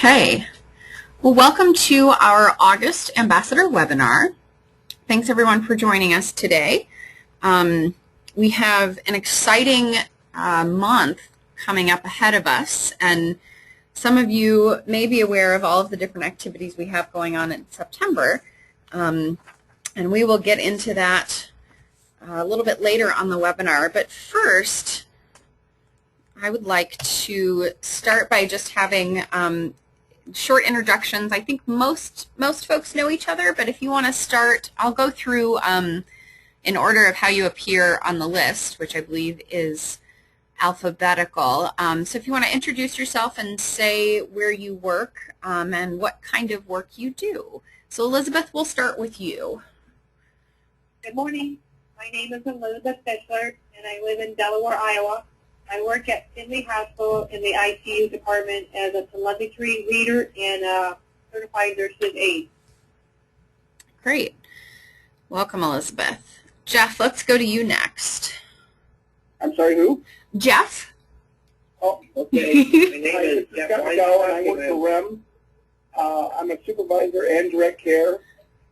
Okay, well, welcome to our August Ambassador webinar. Thanks everyone for joining us today. We have an exciting month coming up ahead of us, and some of you may be aware of all of the different activities we have going on in September, and we will get into that a little bit later on the webinar. But first, I would like to start by just having short introductions. I think most folks know each other, but if you want to start, I'll go through in order of how you appear on the list, which I believe is alphabetical. So if you want to introduce yourself and say where you work and what kind of work you do. So Elizabeth, we'll start with you. Good morning. My name is Elizabeth Fischler, and I live in Delaware, Iowa. I work at Finley Hospital in the ICU department as a telemetry reader and a certified nurse's aide. Great. Welcome, Elizabeth. Jeff, let's go to you next. I'm sorry, who? Jeff. Oh, okay. My name is Jeff McGowan. I work for REM. I'm a supervisor and direct care.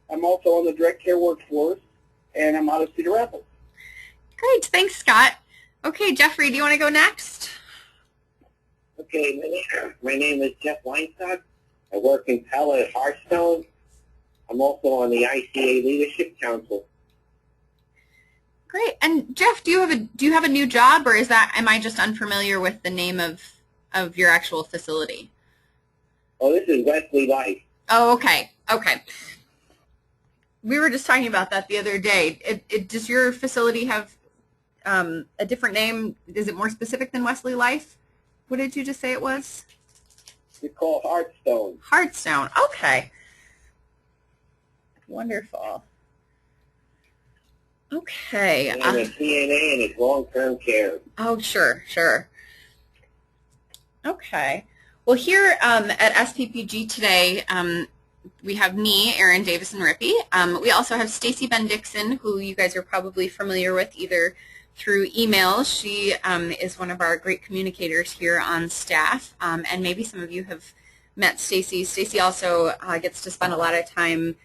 I'm also on the direct care workforce, and I'm out of Cedar Rapids. Great. Thanks, Scott. Okay, Jeffrey, do you want to go next? Okay, my name is Jeff Weinstock. I work in Pella at Hearthstone. I'm also on the ICA Leadership Council. Great. And Jeff, do you have a new job, or am I just unfamiliar with the name of your actual facility? Oh, this is Wesley Life. Oh, okay. Okay. We were just talking about that the other day. Does your facility have a different name? Is it more specific than Wesley Life? What did you just say it was? It's called Hearthstone. Hearthstone. Okay. Wonderful. Okay. I'm a CNA and it's long-term care. Oh, sure, sure. Okay. Well, here at SPPG today, we have me, Erin Davison-Rippey. We also have Stacy Ben-Dixon, who you guys are probably familiar with either through email. She is one of our great communicators here on staff, and maybe some of you have met Stacy. Stacy also gets to spend a lot of time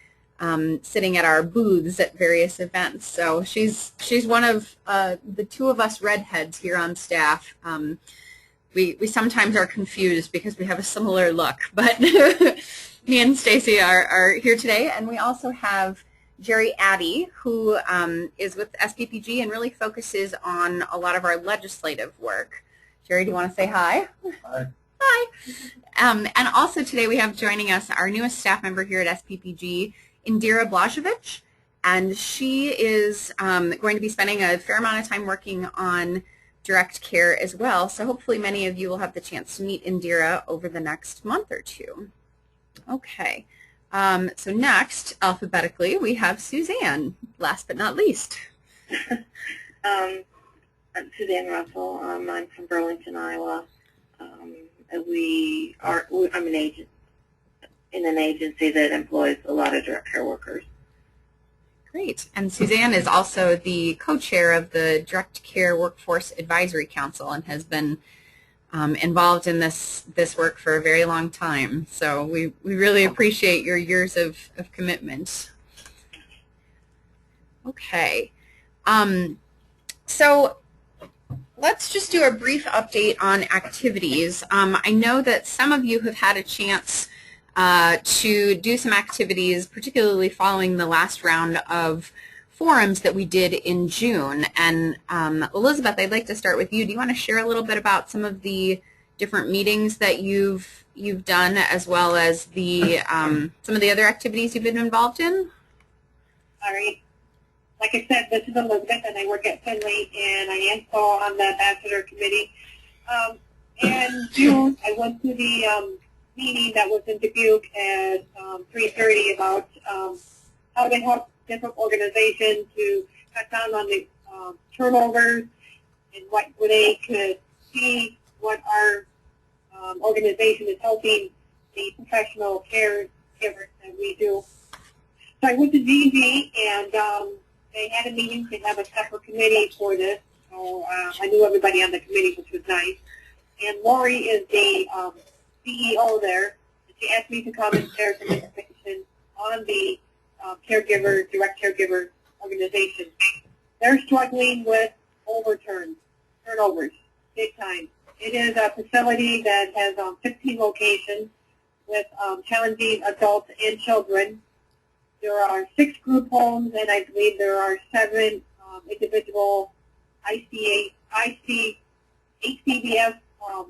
sitting at our booths at various events. So she's one of the two of us redheads here on staff. We sometimes are confused because we have a similar look, but me and Stacy are here today, and we also have Jerry Addy, who is with SPPG and really focuses on a lot of our legislative work. Jerry, do you want to say hi? Hi. Hi. And also today we have joining us our newest staff member here at SPPG, Indira Blažević, and she is going to be spending a fair amount of time working on direct care as well. So hopefully many of you will have the chance to meet Indira over the next month or two. Okay. So next, alphabetically, we have Suzanne, last but not least. I'm Suzanne Russell. I'm from Burlington, Iowa. I'm an agent in an agency that employs a lot of direct care workers. Great. And Suzanne is also the co-chair of the Direct Care Workforce Advisory Council and has been involved in this work for a very long time. So we really appreciate your years of commitment. Okay. So let's just do a brief update on activities. I know that some of you have had a chance to do some activities, particularly following the last round of forums that we did in June. And Elizabeth, I'd like to start with you. Do you want to share a little bit about some of the different meetings that you've done, as well as the some of the other activities you've been involved in? All right. Like I said, this is Elizabeth, and I work at Finley, and I am still on the ambassador committee. In June, I went to the meeting that was in Dubuque at 3:30 about how to help different organizations to cut down on the turnovers and what they could see what our organization is helping the professional caregivers that we do. So I went to DG, and they had a meeting to have a separate committee for this. So I knew everybody on the committee, which was nice. And Lori is the CEO there. she asked me to come and share some information on the direct caregiver organization. They're struggling with turnovers, big time. It is a facility that has 15 locations with challenging adults and children. There are 6 group homes, and I believe there are 7 individual HCBS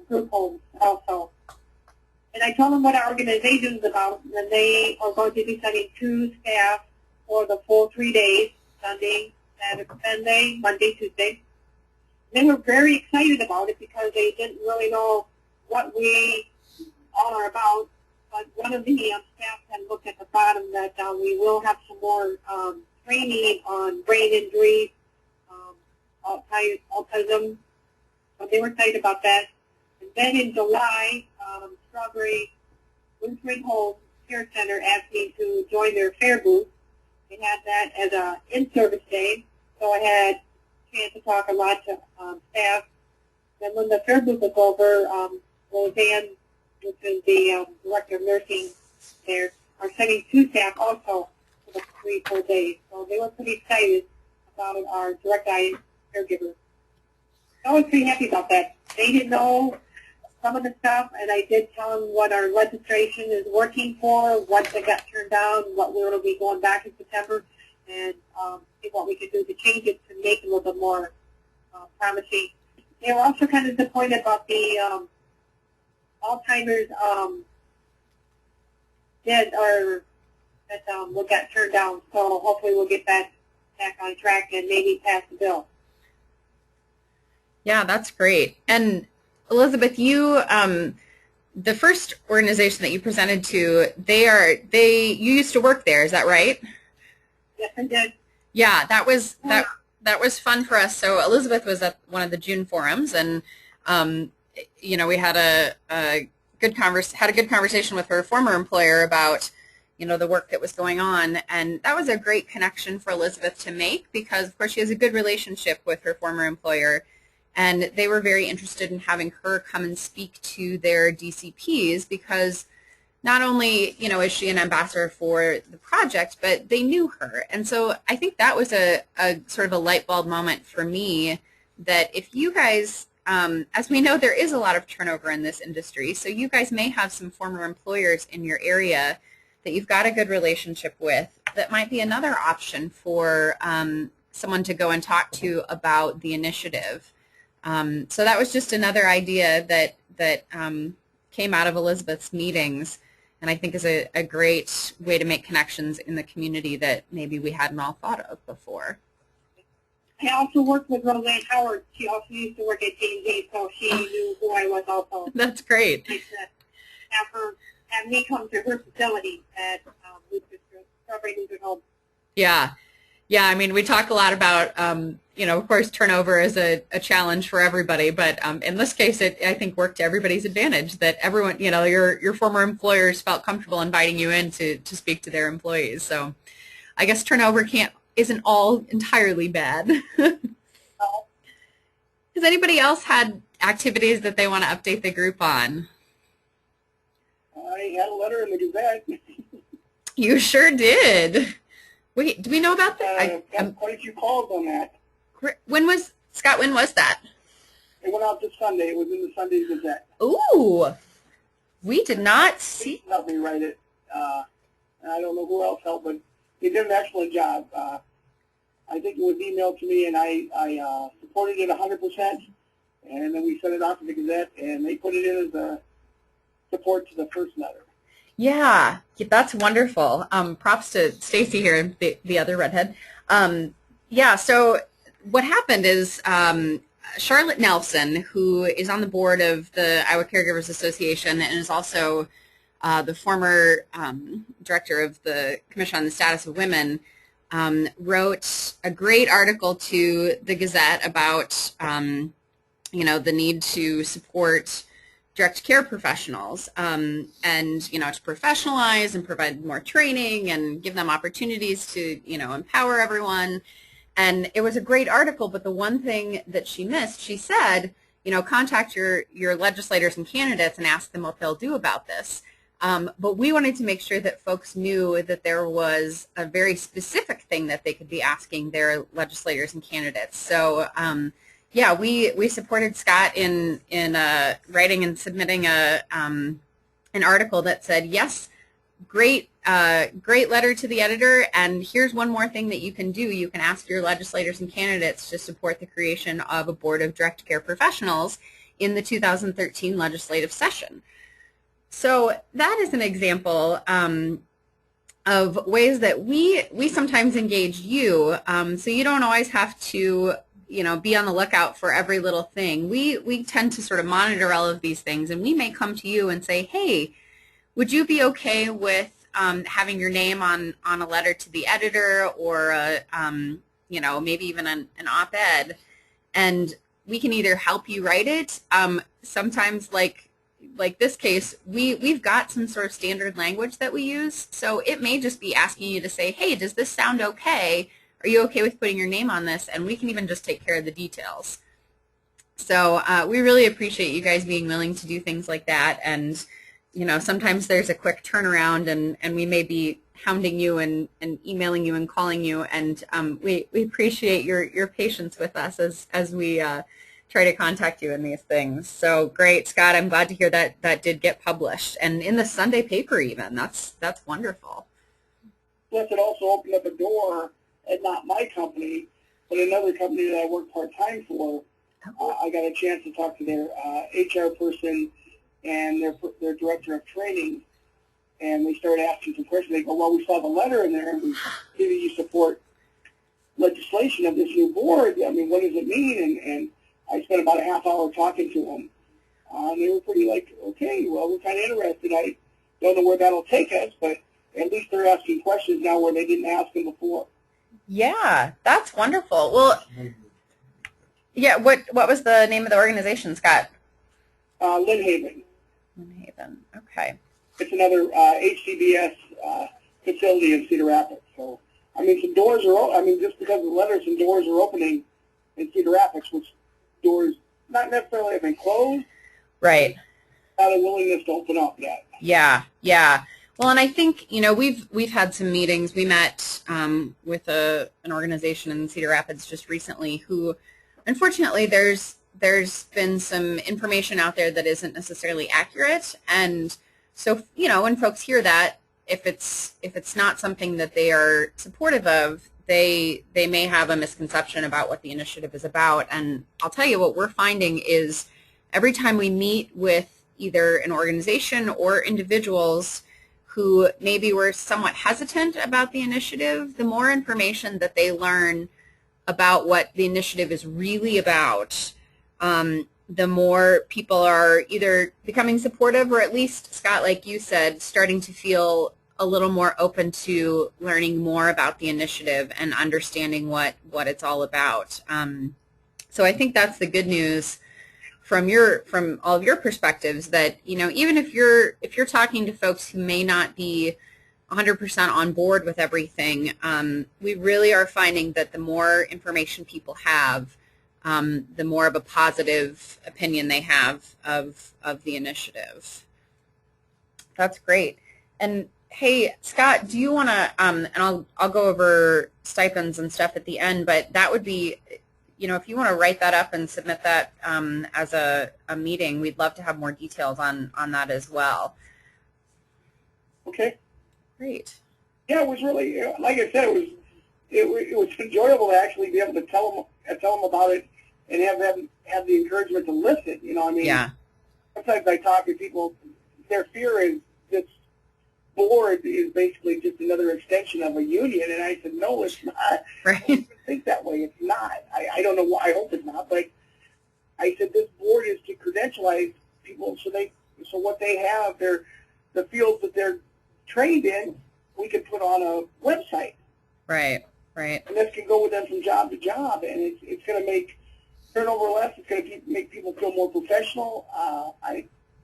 group homes also. And I told them what our organization is about, and they are going to be sending 2 staff for the full 3 days, Sunday, Sunday, Monday, Tuesday. They were very excited about it because they didn't really know what we all are about. But one of the staff had looked at the bottom that we will have some more training on brain injury, autism. So they were excited about that. And then in July, Strawberry Lutheran Home Care Center asked me to join their fair booth. They had that as a in-service day, so I had a chance to talk a lot to staff. Then when the fair booth was over, Roseanne, which is the director of nursing there, are sending 2 staff also for the 3 full days. So they were pretty excited about our direct eye caregiver. I was pretty happy about that. They didn't know some of the stuff, and I did tell them what our legislation is working for, what they got turned down, what we're going to be going back in September, and see what we could do to change it to make it a little bit more promising. They were also kind of disappointed about the Alzheimer's what got turned down. So hopefully we'll get that back on track and maybe pass the bill. Yeah, that's great. And Elizabeth, you, the first organization that you presented to, you used to work there, is that right? Yes, I did. Yeah, that was fun for us. So Elizabeth was at one of the June forums, and we had a good conversation with her former employer about the work that was going on, and that was a great connection for Elizabeth to make because, of course, she has a good relationship with her former employer. And they were very interested in having her come and speak to their DCPs because not only, is she an ambassador for the project, but they knew her. And so I think that was a sort of a light bulb moment for me that if you guys, as we know, there is a lot of turnover in this industry. So you guys may have some former employers in your area that you've got a good relationship with that might be another option for someone to go and talk to about the initiative. So that was just another idea that came out of Elizabeth's meetings, and I think is a great way to make connections in the community that maybe we hadn't all thought of before. I also worked with Roseanne Howard. She also used to work at J&J, so she knew who I was also. That's great. Nice to have me come to her facility at Strawberry Lutheran Home. Yeah. Yeah, I mean, we talk a lot about, of course, turnover is a challenge for everybody, but in this case, it, I think, worked to everybody's advantage, that everyone, your former employers felt comfortable inviting you in to speak to their employees. So I guess turnover isn't all entirely bad. Has anybody else had activities that they want to update the group on? I had a letter in the Gazette. You sure did. Wait, do we know about that? Got quite a few calls on that. When was that? It went out this Sunday. It was in the Sunday Gazette. Ooh, we did not see. Helped me write it. I don't know who else helped, but they did an excellent job. I think it was emailed to me, and I supported it 100%. And then we sent it out to the Gazette, and they put it in as a support to the first letter. Yeah, that's wonderful. Props to Stacy here, the other redhead. Yeah, so what happened is Charlotte Nelson, who is on the board of the Iowa Caregivers Association and is also the former director of the Commission on the Status of Women, wrote a great article to the Gazette about, the need to support direct care professionals and, to professionalize and provide more training and give them opportunities to, empower everyone. And it was a great article, but the one thing that she missed, she said, contact your legislators and candidates and ask them what they'll do about this. But we wanted to make sure that folks knew that there was a very specific thing that they could be asking their legislators and candidates. So yeah, we supported Scott in writing and submitting an article that said, yes, great letter to the editor, and here's one more thing that you can do. You can ask your legislators and candidates to support the creation of a board of direct care professionals in the 2013 legislative session. So that is an example of ways that we sometimes engage you, so you don't always have to be on the lookout for every little thing. We tend to sort of monitor all of these things, and we may come to you and say, hey, would you be okay with having your name on a letter to the editor, or maybe even an op-ed, and we can either help you write it. Sometimes, like this case, we've got some sort of standard language that we use, so it may just be asking you to say, hey, does this sound okay? Are you okay with putting your name on this? And we can even just take care of the details. So we really appreciate you guys being willing to do things like that. And sometimes there's a quick turnaround, and we may be hounding you and emailing you and calling you, and we appreciate your patience with us as we try to contact you in these things. So great, Scott, I'm glad to hear that did get published, and in the Sunday paper even. That's wonderful. Plus, it also opened up a door at not my company, but another company that I work part-time for. I got a chance to talk to their HR person and their director of training, and they started asking some questions. They go, well, we saw the letter in there, and we see that you support legislation of this new board. I mean, what does it mean? And I spent about a half hour talking to them. And they were pretty like, okay, well, we're kind of interested. I don't know where that'll take us, but at least they're asking questions now where they didn't ask them before. Yeah, that's wonderful. Well, yeah, what was the name of the organization, Scott? Lynn Haven. Lynn Haven, okay. It's another HCBS facility in Cedar Rapids. So, I mean, some doors are, just because of the letter, some doors are opening in Cedar Rapids, which doors not necessarily have been closed. Right. Not a willingness to open up yet. Yeah. Well, and I think, we've had some meetings. We met with an organization in Cedar Rapids just recently who, unfortunately, there's been some information out there that isn't necessarily accurate. And so, when folks hear that, if it's not something that they are supportive of, they may have a misconception about what the initiative is about. And I'll tell you what we're finding is every time we meet with either an organization or individuals who maybe were somewhat hesitant about the initiative, the more information that they learn about what the initiative is really about, the more people are either becoming supportive or, at least, Scott, like you said, starting to feel a little more open to learning more about the initiative and understanding what it's all about. So I think that's the good news from all of your perspectives, that even if you're talking to folks who may not be 100% on board with everything, we really are finding that the more information people have, the more of a positive opinion they have of the initiative. That's great. And hey, Scott, do you want to, and I'll go over stipends and stuff at the end, but that would be, if you want to write that up and submit that as a meeting, we'd love to have more details on that as well. Okay. Great. Yeah, it was really, like I said, it was enjoyable to actually be able to tell them about it and have them have the encouragement to listen. Yeah. Sometimes I talk to people, their fear is this board is basically just another extension of a union, and I said, no, it's not. Right. I don't think that way. It's not. I don't know why. I hope it's not, but I said this board is to credentialize people so what they have, the fields that they're trained in, we can put on a website. Right. And this can go with them from job to job, and it's going to make turnover less. It's going to make people feel more professional.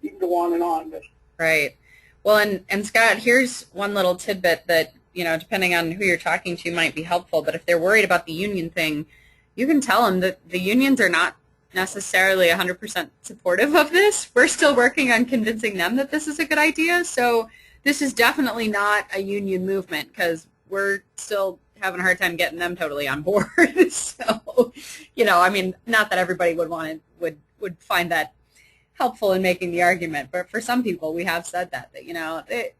You can go on and on. But. Right. Well, and Scott, here's one little tidbit that, depending on who you're talking to, might be helpful. But if they're worried about the union thing, you can tell them that the unions are not necessarily 100% supportive of this. We're still working on convincing them that this is a good idea. So this is definitely not a union movement because we're still having a hard time getting them totally on board. So, you know, I mean, not that everybody would find that helpful in making the argument, but for some people we have said that you know, the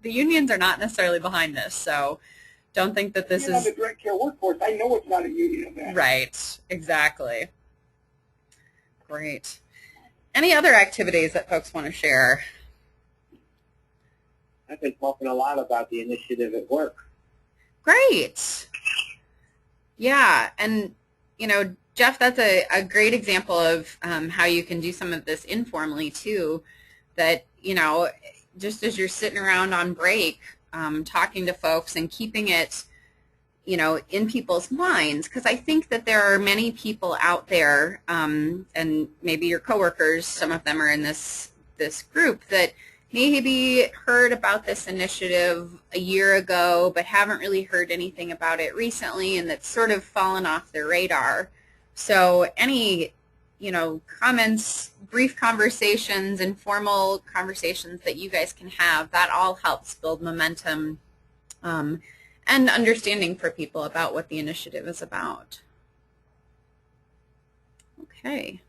unions are not necessarily behind this. So don't think that this is the direct care workforce. I know it's not a union event. right. Exactly. Great. Any other activities that folks want to share? I've been talking a lot about the initiative at work. Great. Yeah, and you know, Jeff, that's a great example of how you can do some of this informally too. That, you know, just as you're sitting around on break, talking to folks and keeping it, you know, in people's minds, because I think that there are many people out there, and maybe your coworkers, some of them are in this group, that maybe heard about this initiative a year ago but haven't really heard anything about it recently, and that's sort of fallen off their radar. So any, you know, comments, brief conversations, informal conversations that you guys can have, that all helps build momentum and understanding for people about what the initiative is about. Okay.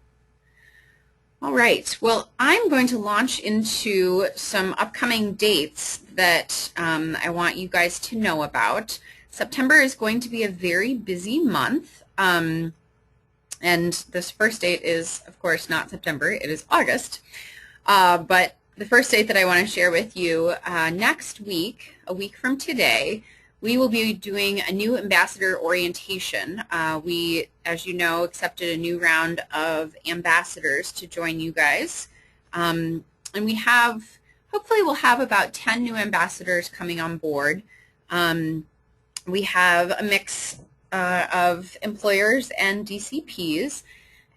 All right. Well, I'm going to launch into some upcoming dates that I want you guys to know about. September is going to be a very busy month. And this first date is, of course, not September. It is August. But the first date that I want to share with you, next week, a week from today, we will be doing a new ambassador orientation. We, as you know, accepted a new round of ambassadors to join you guys. And we have, hopefully we'll have about 10 new ambassadors coming on board. We have a mix of employers and DCPs.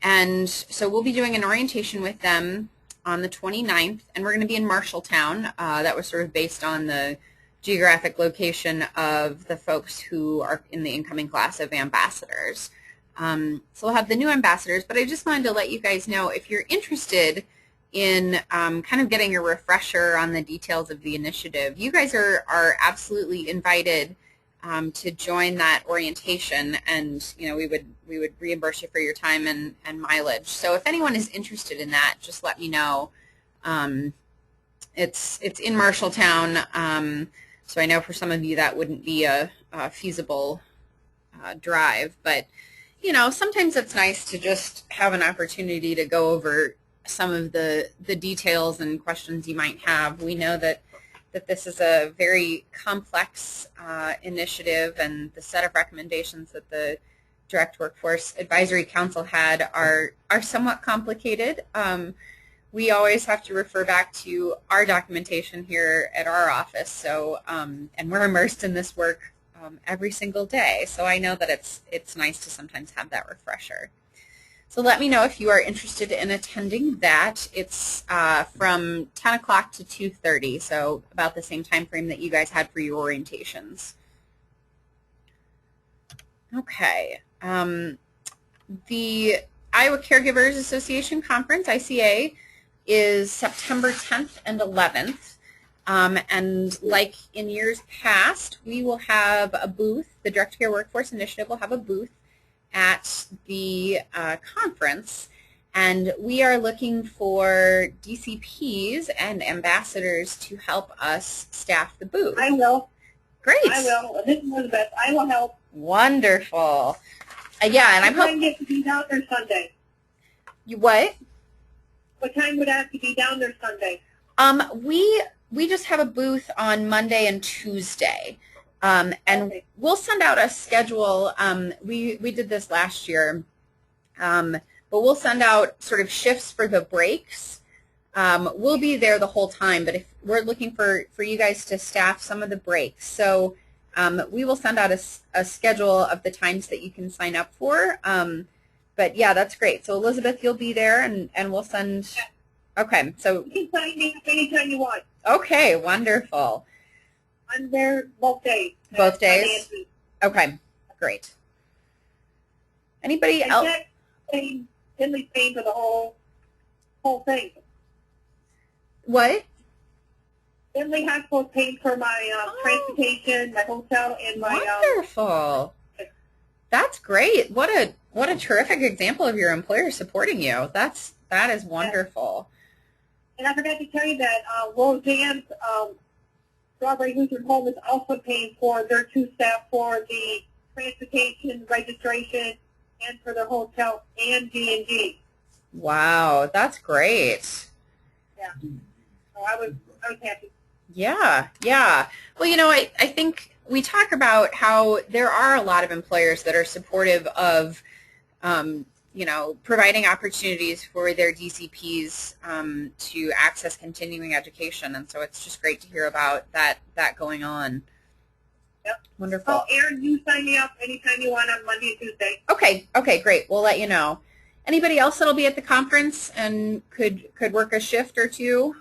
And so we'll be doing an orientation with them on the 29th, and we're going to be in Marshalltown. That was sort of based on the geographic location of the folks who are in the incoming class of ambassadors. So we'll have the new ambassadors, but I just wanted to let you guys know, if you're interested in kind of getting a refresher on the details of the initiative, you guys are absolutely invited to join that orientation, and you know, we would reimburse you for your time and mileage. So if anyone is interested in that, just let me know. It's in Marshalltown. So I know for some of you that wouldn't be a feasible drive, but you know, sometimes it's nice to just have an opportunity to go over some of the details and questions you might have. We know that this is a very complex initiative, and the set of recommendations that the Direct Workforce Advisory Council had are somewhat complicated. We always have to refer back to our documentation here at our office. So, and we're immersed in this work every single day. So I know that it's nice to sometimes have that refresher. So let me know if you are interested in attending that. It's from 10 o'clock to 2:30, so about the same time frame that you guys had for your orientations. Okay. The Iowa Caregivers Association Conference, ICA, is September 10th and 11th. And like in years past, we will have a booth. The Direct Care Workforce Initiative will have a booth at the conference, and we are looking for DCPs and ambassadors to help us staff the booth. I will. Great. I will. This is Elizabeth. I will help. Wonderful. Yeah, and I'm hoping. What time get to be down there Sunday? You what? What time would I have to be down there Sunday? We just have a booth on Monday and Tuesday. And okay, we'll send out a schedule. We did this last year, but we'll send out sort of shifts for the breaks. We'll be there the whole time, but if we're looking for you guys to staff some of the breaks. So we will send out a schedule of the times that you can sign up for. But yeah, that's great. So Elizabeth, you'll be there, and we'll send. Okay, so you can sign me up anytime you want. Okay, wonderful. I'm there both days. Both days? Okay, great. Anybody else? Finley's paying for the whole thing. What? Finley Hospital paying for my transportation, my hotel, and my Wonderful. That's great. What a terrific example of your employer supporting you. That is wonderful. And I forgot to tell you that Roseanne's Strawberry Lutheran Home is also paying for their 2 staff for the transportation, registration, and for their hotel and G&G. Wow, that's great. Yeah. So I was happy. Yeah, yeah. Well, you know, I think we talk about how there are a lot of employers that are supportive of, you know, providing opportunities for their DCPs to access continuing education, and so it's just great to hear about that going on. Yep. Wonderful. Oh, Erin, you sign me up anytime you want on Monday and Tuesday. Okay, great. We'll let you know. Anybody else that'll be at the conference and could work a shift or two?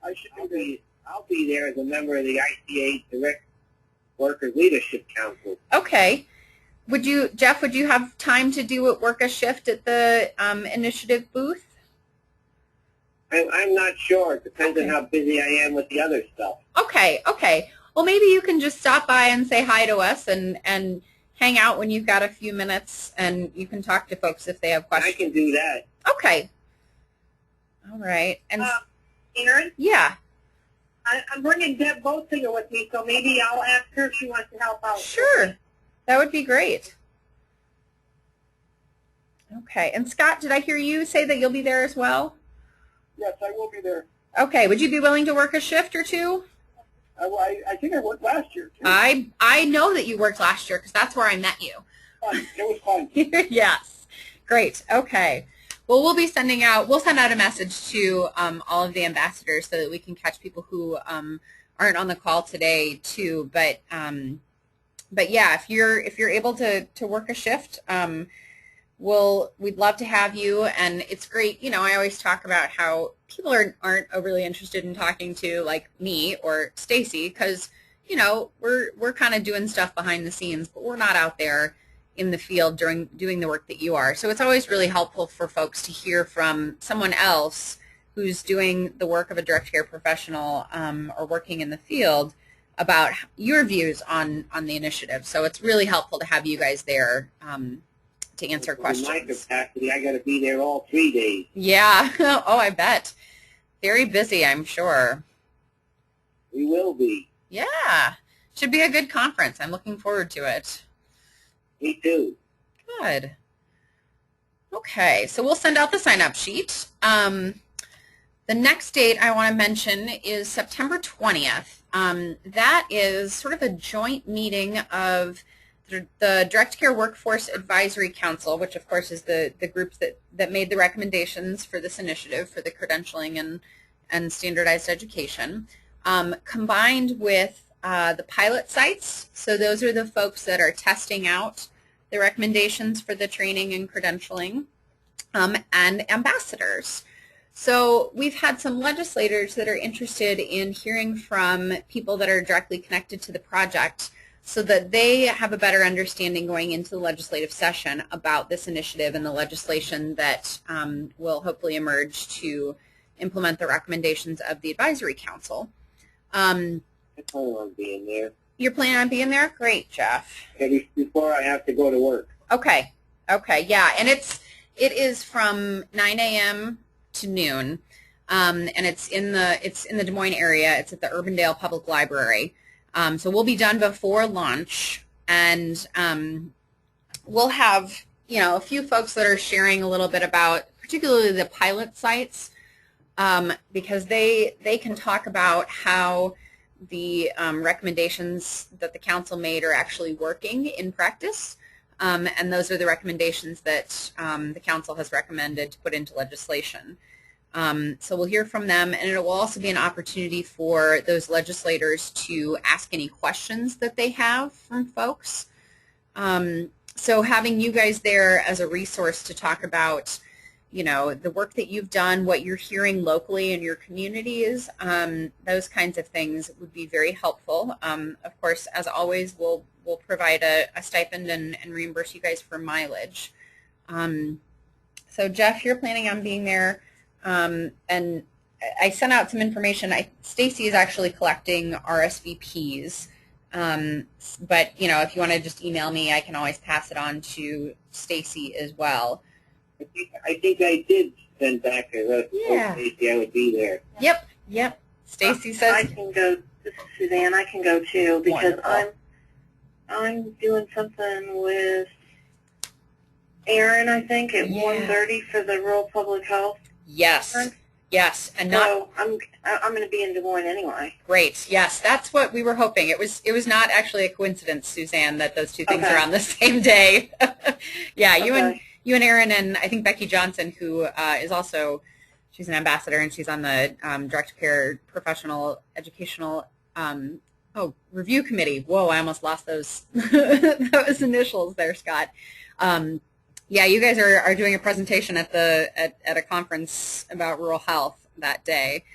I'll be there as a member of the ICA Direct Worker Leadership Council. Okay. Jeff, would you have time to work a shift at the initiative booth? I'm not sure. It depends on how busy I am with the other stuff. Okay. Well, maybe you can just stop by and say hi to us and hang out when you've got a few minutes, and you can talk to folks if they have questions. I can do that. Okay. All right. And Erin? yeah. I'm bringing Deb Boatsinger with me, so maybe I'll ask her if she wants to help out. Sure. That would be great. Okay. And Scott, did I hear you say that you'll be there as well? Yes, I will be there. Okay. Would you be willing to work a shift or two? I think I worked last year, too. I know that you worked last year because that's where I met you. Fun. It was fun. Yes. Great. Okay. Well, we'll send out a message to all of the ambassadors so that we can catch people who aren't on the call today too. But yeah, if you're able to work a shift, we'd love to have you. And it's great. You know, I always talk about how people aren't overly interested in talking to like me or Stacy because, you know, we're kind of doing stuff behind the scenes, but we're not out there in the field doing the work that you are. So it's always really helpful for folks to hear from someone else who's doing the work of a direct care professional or working in the field about your views on the initiative. So it's really helpful to have you guys there to answer questions. In my capacity, I got to be there all 3 days. Yeah. Oh, I bet. Very busy, I'm sure. We will be. Yeah. Should be a good conference. I'm looking forward to it. Me too. Good. Okay, so we'll send out the sign-up sheet. The next date I want to mention is September 20th. That is sort of a joint meeting of the Direct Care Workforce Advisory Council, which of course is the groups that made the recommendations for this initiative for the credentialing and standardized education, combined with the pilot sites. So those are the folks that are testing out the recommendations for the training and credentialing, and ambassadors. So we've had some legislators that are interested in hearing from people that are directly connected to the project so that they have a better understanding going into the legislative session about this initiative and the legislation that will hopefully emerge to implement the recommendations of the Advisory Council. I plan on being there. You're planning on being there? Great, Jeff. Before I have to go to work. Okay, yeah, and it is from 9 a.m. to noon, and it's in the Des Moines area. It's at the Urbandale Public Library. So we'll be done before lunch, and we'll have a few folks that are sharing a little bit about particularly the pilot sites, because they can talk about how the recommendations that the council made are actually working in practice, and those are the recommendations that the council has recommended to put into legislation. So we'll hear from them, and it will also be an opportunity for those legislators to ask any questions that they have from folks. So having you guys there as a resource to talk about the work that you've done, what you're hearing locally in your communities, those kinds of things would be very helpful. Of course, as always, we'll provide a stipend and reimburse you guys for mileage. So Jeff, you're planning on being there, and I sent out some information. Stacy is actually collecting RSVPs, but if you want to just email me, I can always pass it on to Stacy as well. I think I did send back a request. Yeah. Stacy, I would be there. Yep. Stacy says I can go. This is Suzanne. I can go too because Wonderful. I'm doing something with Aaron. I think at 1:30 for the rural public health. yes, and So I'm going to be in Des Moines anyway. great. Yes, that's what we were hoping. It was not actually a coincidence, Suzanne, that those two things are on the same day. Yeah, you and Aaron and I think Becky Johnson, who is also, she's an ambassador and she's on the Direct Care Professional Educational Review Committee. Whoa, I almost lost those those initials there, Scott. Yeah, you guys are doing a presentation at a conference about rural health that day.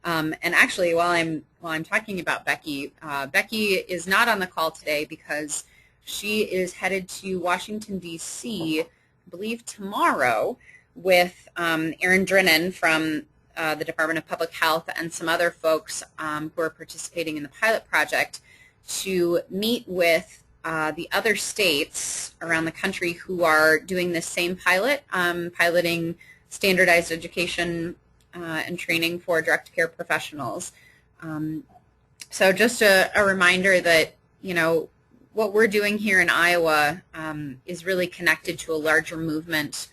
And actually, while I'm talking about Becky, Becky is not on the call today because she is headed to Washington, D.C., I believe tomorrow, with Aaron Drennan from the Department of Public Health and some other folks who are participating in the pilot project to meet with the other states around the country who are doing this same pilot, piloting standardized education and training for direct care professionals. So just a reminder that, what we're doing here in Iowa is really connected to a larger movement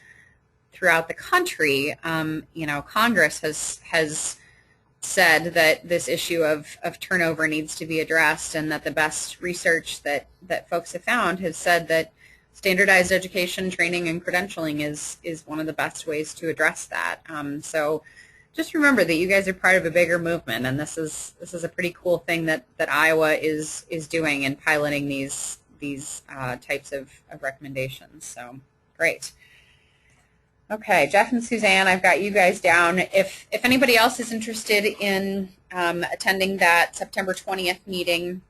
throughout the country. Congress has said that this issue of turnover needs to be addressed, and that the best research that folks have found has said that standardized education, training, and credentialing is one of the best ways to address that. So just remember that you guys are part of a bigger movement, and this is a pretty cool thing that Iowa is doing and piloting these types of recommendations. So great. Okay, Jeff and Suzanne, I've got you guys down. If anybody else is interested in attending that September 20th meeting,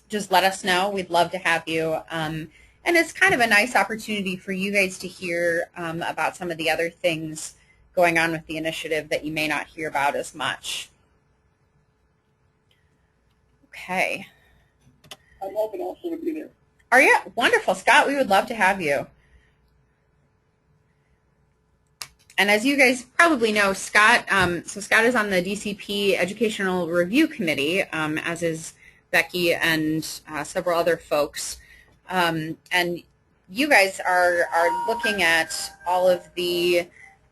just let us know. We'd love to have you. And it's kind of a nice opportunity for you guys to hear about some of the other things going on with the initiative that you may not hear about as much. Okay. I'm hoping also to be there. Are you? Wonderful, Scott. We would love to have you. And as you guys probably know, Scott, so Scott is on the DCP Educational Review Committee, as is Becky and several other folks. And you guys are looking at all of the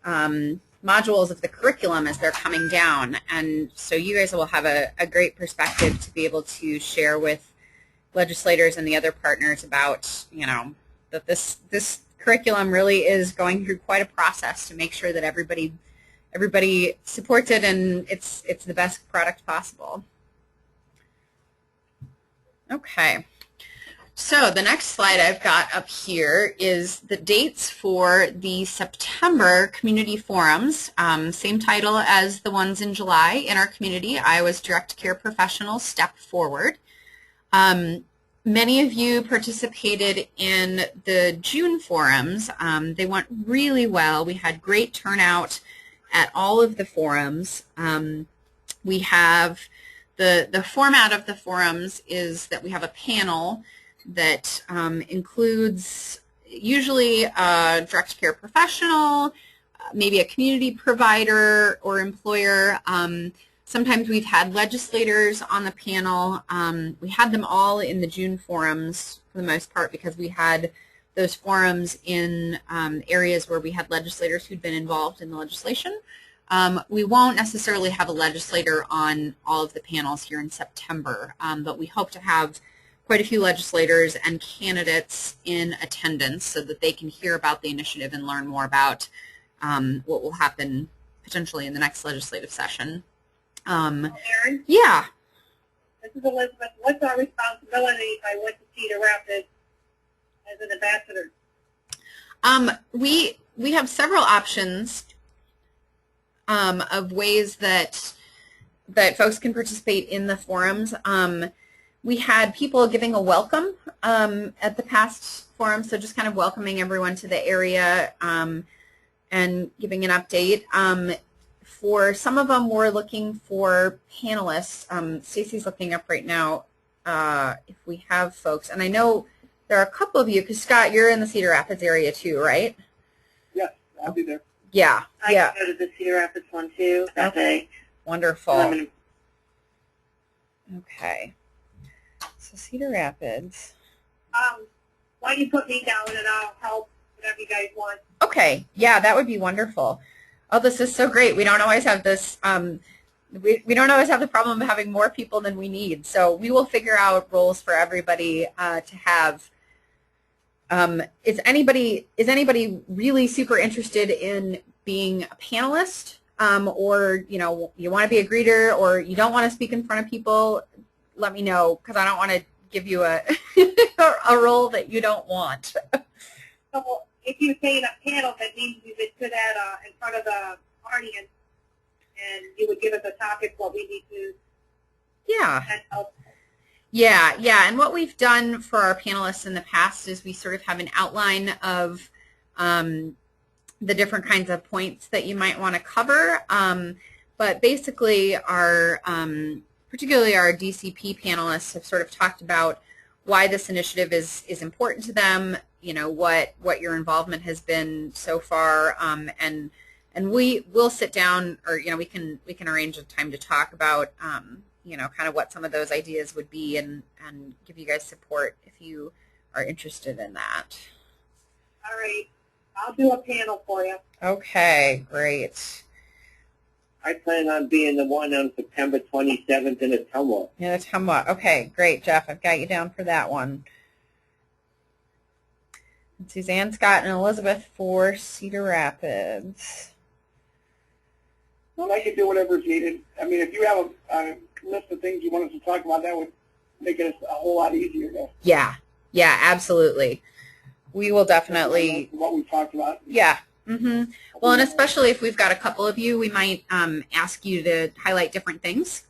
modules of the curriculum as they're coming down. And so you guys will have a great perspective to be able to share with legislators and the other partners about, that this curriculum really is going through quite a process to make sure that everybody supports it and it's the best product possible. Okay. So the next slide I've got up here is the dates for the September community forums, same title as the ones in July in our community, Iowa's Direct Care Professionals Step Forward. Many of you participated in the June forums. They went really well. We had great turnout at all of the forums. We have the format of the forums is that we have a panel that includes usually a direct care professional, maybe a community provider or employer. Sometimes we've had legislators on the panel. We had them all in the June forums for the most part because we had those forums in areas where we had legislators who'd been involved in the legislation. We won't necessarily have a legislator on all of the panels here in September, but we hope to have quite a few legislators and candidates in attendance so that they can hear about the initiative and learn more about what will happen potentially in the next legislative session. Aaron? Yeah. This is Elizabeth. What's our responsibility if I went to Cedar Rapids as an ambassador? We have several options of ways that folks can participate in the forums. We had people giving a welcome at the past forum, so just kind of welcoming everyone to the area. and giving an update. For some of them, we're looking for panelists. Stacy's looking up right now if we have folks. And I know there are a couple of you, because Scott, you're in the Cedar Rapids area too, right? Yes, I'll be there. Yeah, I yeah. can go to the Cedar Rapids one too that day. Wonderful. I'm gonna- Okay. So Cedar Rapids. Why don't you put me down and I'll help whatever you guys want. Okay, yeah, that would be wonderful. Oh, this is so great. We don't always have this, we don't always have the problem of having more people than we need. So we will figure out roles for everybody to have. Is anybody really super interested in being a panelist, or you want to be a greeter, or you don't want to speak in front of people? Let me know, because I don't want to give you a a role that you don't want. So if you say in a panel, that means you would sit at in front of the audience, and you would give us a topic what we need to. Yeah. Help. Yeah, yeah. And what we've done for our panelists in the past is we sort of have an outline of the different kinds of points that you might want to cover. But basically, particularly our DCP panelists have sort of talked about why this initiative is important to them, what your involvement has been so far, and we will sit down, or we can arrange a time to talk about kind of what some of those ideas would be, and give you guys support if you are interested in that. All right, I'll do a panel for you. Okay, great. I plan on being the one on September 27th in Ottumwa. Yeah, that's Ottumwa. Okay, great, Jeff. I've got you down for that one. And Suzanne, Scott, and Elizabeth for Cedar Rapids. Well, I can do whatever's needed. I mean, if you have a list of things you want us to talk about, that would make it a whole lot easier to. Yeah, absolutely. We will definitely. What we talked about. Yeah. Mm-hmm. Well, and especially if we've got a couple of you, we might ask you to highlight different things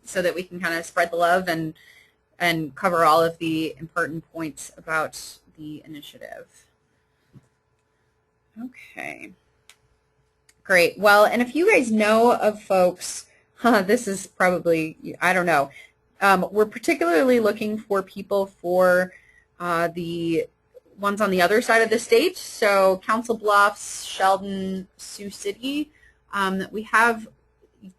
so that we can kind of spread the love and cover all of the important points about the initiative. Okay. Great. Well, and if you guys know of folks, this is probably, I don't know, we're particularly looking for people for the ones on the other side of the state, so Council Bluffs, Sheldon, Sioux City. We have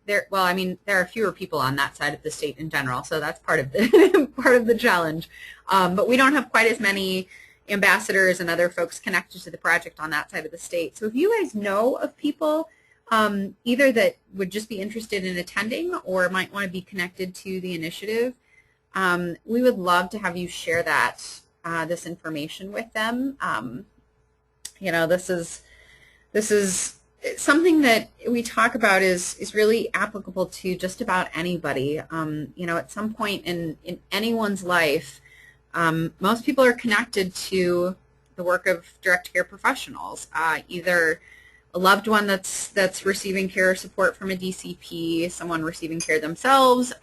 there. Well, I mean, there are fewer people on that side of the state in general, so that's part of the challenge. But we don't have quite as many ambassadors and other folks connected to the project on that side of the state. So if you guys know of people either that would just be interested in attending or might want to be connected to the initiative, we would love to have you share that. This information with them. This is something that we talk about is really applicable to just about anybody. At some point in anyone's life, most people are connected to the work of direct care professionals, either a loved one that's receiving care or support from a DCP, someone receiving care themselves,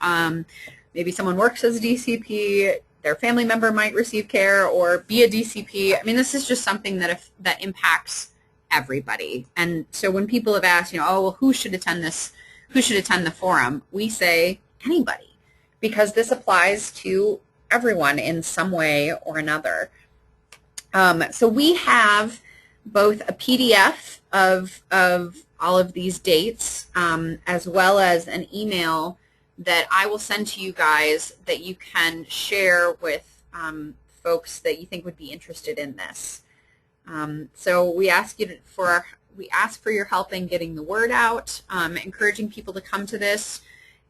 maybe someone works as a DCP, their family member might receive care or be a DCP. I mean, this is just something that impacts everybody. And so when people have asked, oh, well, who should attend this? Who should attend the forum? We say anybody, because this applies to everyone in some way or another. So we have both a PDF of all of these dates, as well as an email that I will send to you guys that you can share with folks that you think would be interested in this. So we ask for your help in getting the word out, encouraging people to come to this.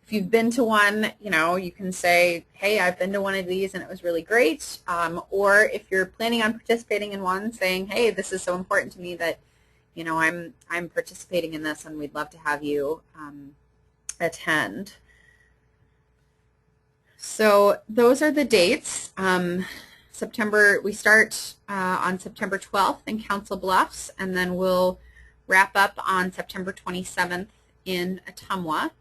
If you've been to one, you can say, hey, I've been to one of these and it was really great. Or if you're planning on participating in one, saying, hey, this is so important to me that I'm participating in this and we'd love to have you attend. So those are the dates. We start on September 12th in Council Bluffs, and then we'll wrap up on September 27th in Ottumwa.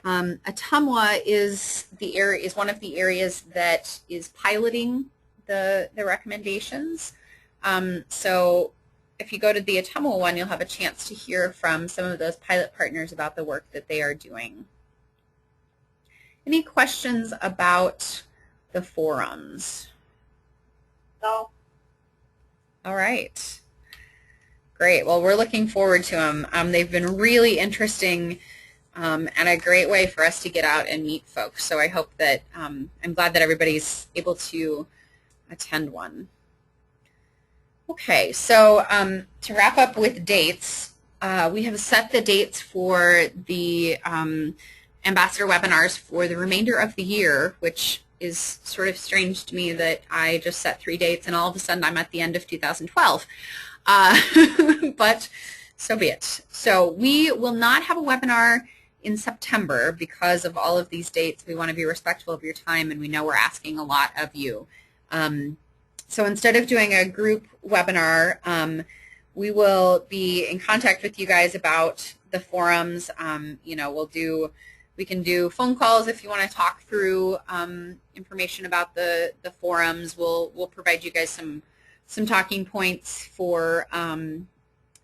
Ottumwa is one of the areas that is piloting the recommendations. So if you go to the Atumwa one, you'll have a chance to hear from some of those pilot partners about the work that they are doing. Any questions about the forums? No. All right. Great. Well, we're looking forward to them. They've been really interesting and a great way for us to get out and meet folks. So I hope that, I'm glad that everybody's able to attend one. Okay, so to wrap up with dates, we have set the dates for the ambassador webinars for the remainder of the year, which is sort of strange to me that I just set 3 dates and all of a sudden I'm at the end of 2012. But so be it. So we will not have a webinar in September because of all of these dates. We want to be respectful of your time, and we know we're asking a lot of you. So instead of doing a group webinar, we will be in contact with you guys about the forums. You know, we can do phone calls if you want to talk through information about the forums. We'll provide you guys some talking points for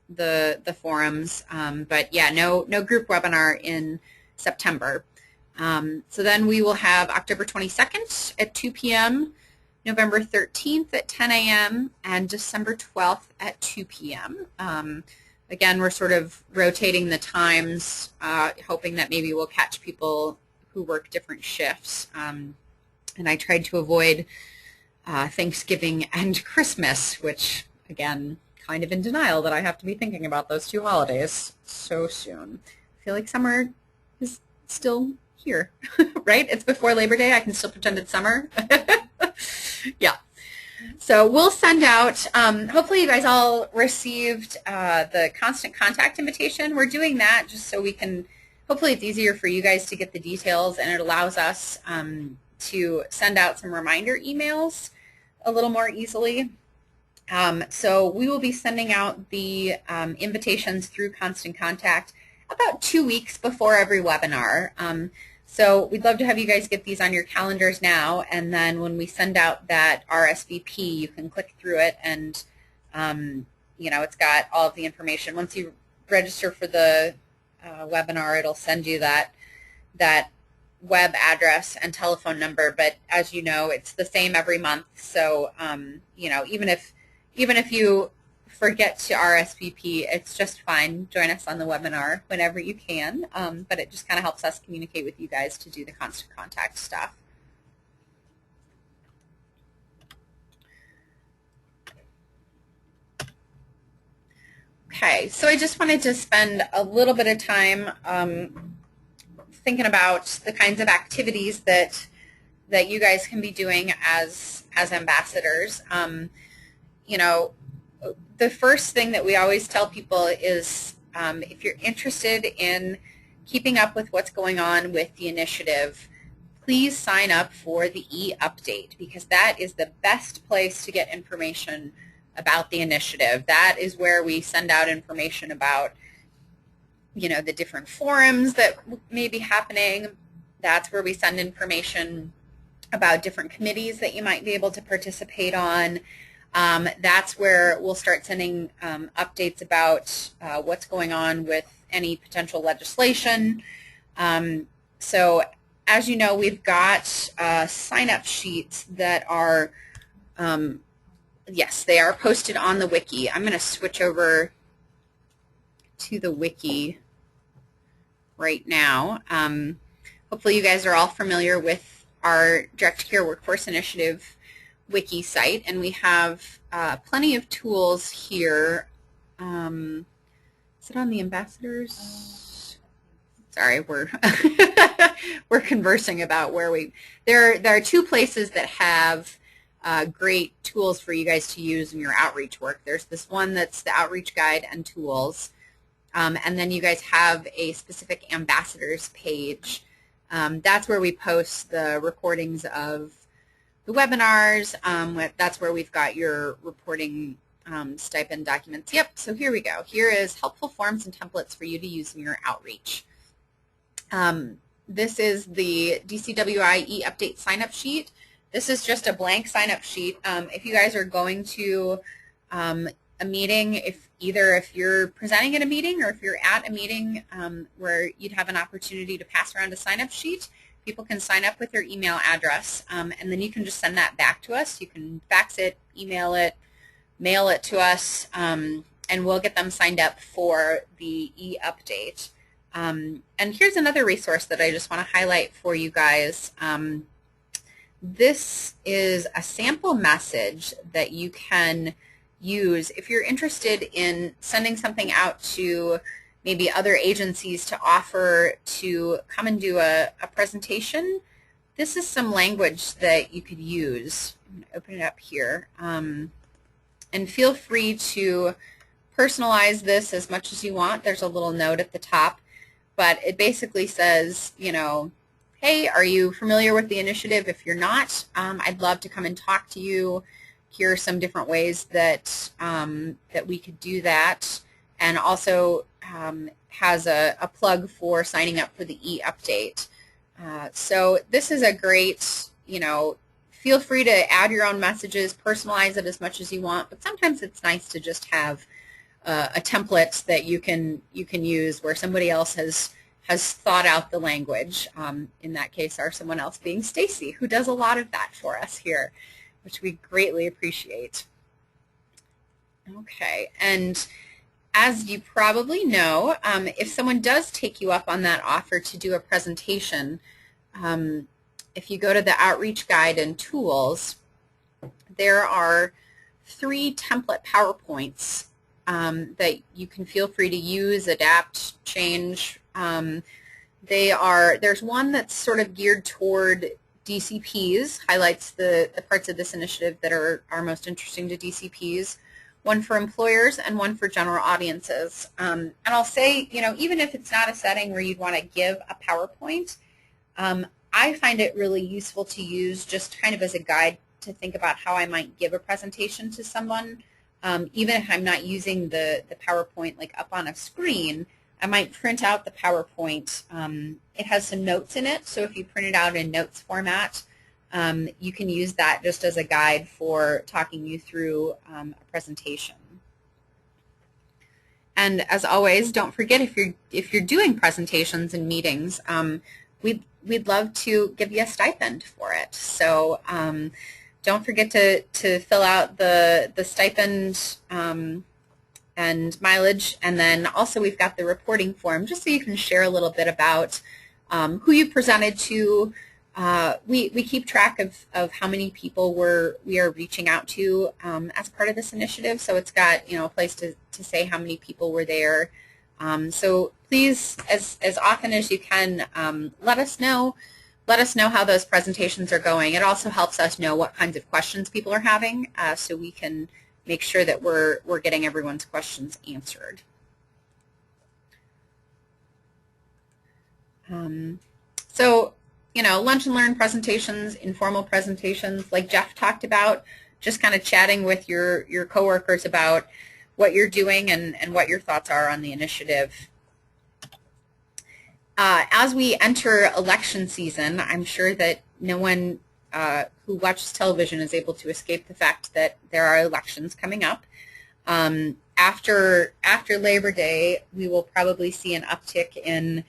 the forums. But yeah, no group webinar in September. So then we will have October 22nd at 2 p.m., November 13th at 10 a.m., and December 12th at 2 p.m. Again, we're sort of rotating the times, hoping that maybe we'll catch people who work different shifts. And I tried to avoid Thanksgiving and Christmas, which, again, kind of in denial that I have to be thinking about those 2 holidays so soon. I feel like summer is still here, right? It's before Labor Day. I can still pretend it's summer. Yeah. So we'll send out, hopefully you guys all received the constant contact invitation. We're doing that just so we can, hopefully it's easier for you guys to get the details, and it allows us to send out some reminder emails a little more easily. So we will be sending out the invitations through Constant Contact about 2 weeks before every webinar. So we'd love to have you guys get these on your calendars now, and then when we send out that RSVP, you can click through it, and you know, it's got all of the information. Once you register for the webinar, it'll send you that web address and telephone number. But as you know, it's the same every month. So you know, even if you forget to RSVP, it's just fine. Join us on the webinar whenever you can, but it just kind of helps us communicate with you guys to do the constant contact stuff. Okay, so I just wanted to spend a little bit of time thinking about the kinds of activities that you guys can be doing as ambassadors. You know, the first thing that we always tell people is if you're interested in keeping up with what's going on with the initiative, please sign up for the e-update, because that is the best place to get information about the initiative. That is where we send out information about, you know, the different forums that may be happening. That's where we send information about different committees that you might be able to participate on. That's where we'll start sending updates about what's going on with any potential legislation. So as you know, we've got sign-up sheets that are, yes, they are posted on the wiki. I'm going to switch over to the wiki right now. Hopefully you guys are all familiar with our Direct Care Workforce Initiative wiki site, and we have plenty of tools here. Is it on the ambassadors? Sorry, we're we're conversing about where there are 2 places that have great tools for you guys to use in your outreach work. There's this one that's the outreach guide and tools, and then you guys have a specific ambassadors page. That's where we post the recordings of the webinars. That's where we've got your reporting stipend documents. Yep, so here we go. Here is helpful forms and templates for you to use in your outreach. This is the DCWI e-update sign-up sheet. This is just a blank sign-up sheet. If you guys are going to a meeting, if you're presenting at a meeting or if you're at a meeting where you'd have an opportunity to pass around a sign-up sheet, people can sign up with their email address, and then you can just send that back to us. You can fax it, email it, mail it to us, and we'll get them signed up for the e-update. And here's another resource that I just want to highlight for you guys. This is a sample message that you can use if you're interested in sending something out to maybe other agencies to offer to come and do a presentation. This is some language that you could use. I'm going to open it up here. And feel free to personalize this as much as you want. There's a little note at the top, but it basically says, you know, hey, are you familiar with the initiative? If you're not, I'd love to come and talk to you. Here are some different ways that that we could do that, and also has a plug for signing up for the e-update. So this is a great, you know, feel free to add your own messages, personalize it as much as you want, but sometimes it's nice to just have a template that you can use where somebody else has thought out the language. In that case, someone else being Stacy, who does a lot of that for us here, which we greatly appreciate. Okay, and as you probably know, if someone does take you up on that offer to do a presentation, if you go to the Outreach Guide and Tools, there are 3 template PowerPoints that you can feel free to use, adapt, change. There's one that's sort of geared toward DCPs, highlights the parts of this initiative that are most interesting to DCPs, one for employers and one for general audiences. And I'll say, you know, even if it's not a setting where you'd want to give a PowerPoint, I find it really useful to use just kind of as a guide to think about how I might give a presentation to someone. Even if I'm not using the PowerPoint like up on a screen, I might print out the PowerPoint. It has some notes in it, so if you print it out in notes format, you can use that just as a guide for talking you through a presentation. And as always, don't forget, if you're doing presentations and meetings, we'd love to give you a stipend for it. So don't forget to fill out the stipend and mileage, and then also we've got the reporting form just so you can share a little bit about who you presented to. We keep track of how many people we are reaching out to as part of this initiative, so it's got, you know, a place to say how many people were there. So please, as often as you can, let us know how those presentations are going. It also helps us know what kinds of questions people are having, so we can make sure that we're getting everyone's questions answered. So, you know, lunch and learn presentations, informal presentations, like Jeff talked about, just kind of chatting with your coworkers about what you're doing and what your thoughts are on the initiative. As we enter election season, I'm sure that no one who watches television is able to escape the fact that there are elections coming up. After Labor Day, we will probably see an uptick in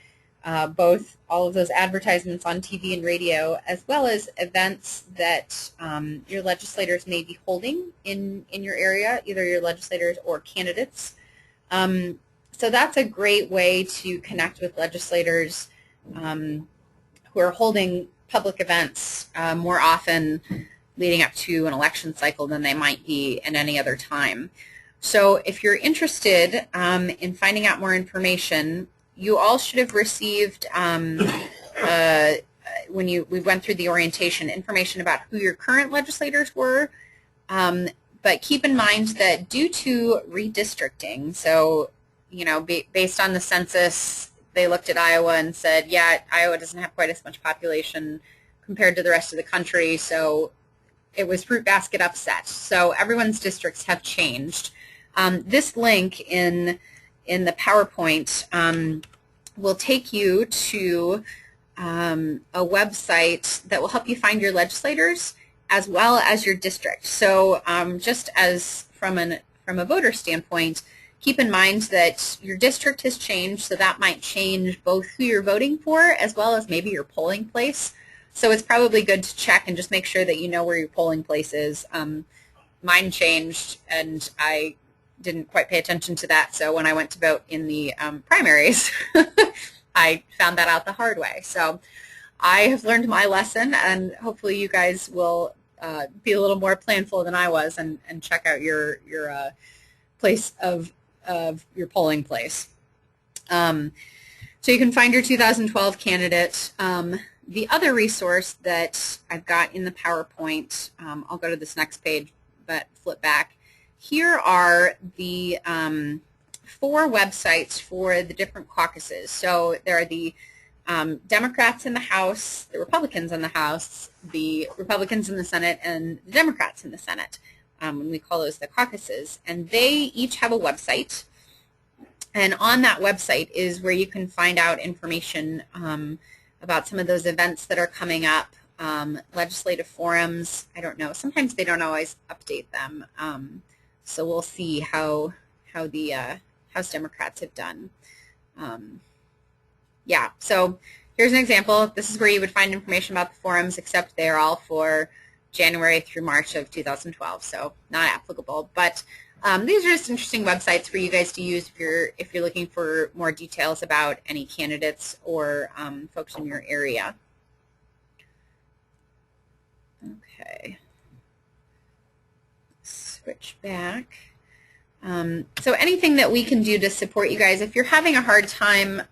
both all of those advertisements on TV and radio, as well as events that your legislators may be holding in your area, either your legislators or candidates. So that's a great way to connect with legislators who are holding public events more often leading up to an election cycle than they might be in any other time. So if you're interested in finding out more information, you all should have received, when we went through the orientation, information about who your current legislators were. But keep in mind that due to redistricting, so, you know, based on the census, they looked at Iowa and said, yeah, Iowa doesn't have quite as much population compared to the rest of the country, so it was fruit basket upset. So everyone's districts have changed. This link in the PowerPoint will take you to a website that will help you find your legislators as well as your district. So just as from from a voter standpoint, keep in mind that your district has changed, so that might change both who you're voting for as well as maybe your polling place. So it's probably good to check and just make sure that you know where your polling place is. Mine changed, and I didn't quite pay attention to that, so when I went to vote in the primaries, I found that out the hard way. So I have learned my lesson, and hopefully you guys will be a little more planful than I was and check out your place of your polling place. So you can find your 2012 candidate. The other resource that I've got in the PowerPoint, I'll go to this next page, but flip back. Here are the 4 websites for the different caucuses. So there are the Democrats in the House, the Republicans in the House, the Republicans in the Senate, and the Democrats in the Senate. And we call those the caucuses. And they each have a website. And on that website is where you can find out information about some of those events that are coming up, legislative forums. I don't know. Sometimes they don't always update them. So we'll see how the House Democrats have done. Yeah, so here's an example. This is where you would find information about the forums, except they're all for January through March of 2012, so not applicable. But these are just interesting websites for you guys to use if you're looking for more details about any candidates or folks in your area. Okay. Switch back. So anything that we can do to support you guys, if you're having a hard time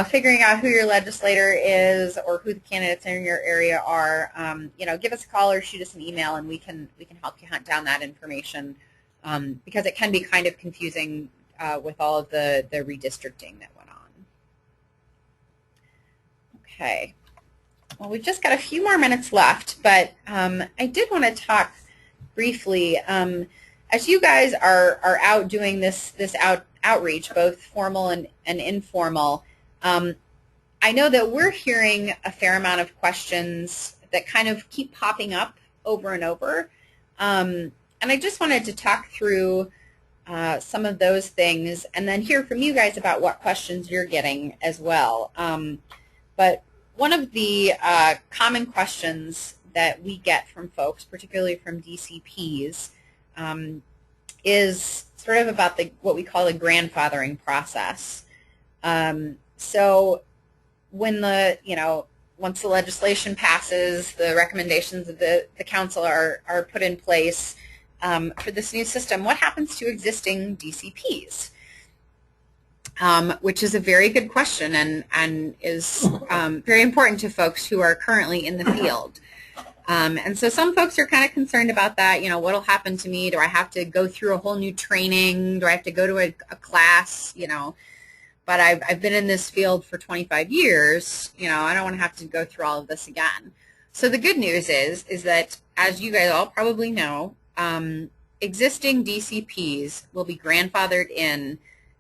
figuring out who your legislator is or who the candidates in your area are, give us a call or shoot us an email, and we can help you hunt down that information, because it can be kind of confusing with all of the redistricting that went on. Okay. Well, we've just got a few more minutes left, but I did want to talk briefly. As you guys are out doing this outreach, both formal and informal, I know that we're hearing a fair amount of questions that kind of keep popping up over and over. And I just wanted to talk through some of those things and then hear from you guys about what questions you're getting as well. But one of the common questions that we get from folks, particularly from DCPs, is sort of about what we call the grandfathering process. So when once the legislation passes, the recommendations of the council are put in place for this new system, what happens to existing DCPs? Which is a very good question and is very important to folks who are currently in the field. And so some folks are kind of concerned about that. What will happen to me? Do I have to go through a whole new training? Do I have to go to a class? But I've been in this field for 25 years. I don't want to have to go through all of this again. So the good news is that, as you guys all probably know, existing DCPs will be grandfathered in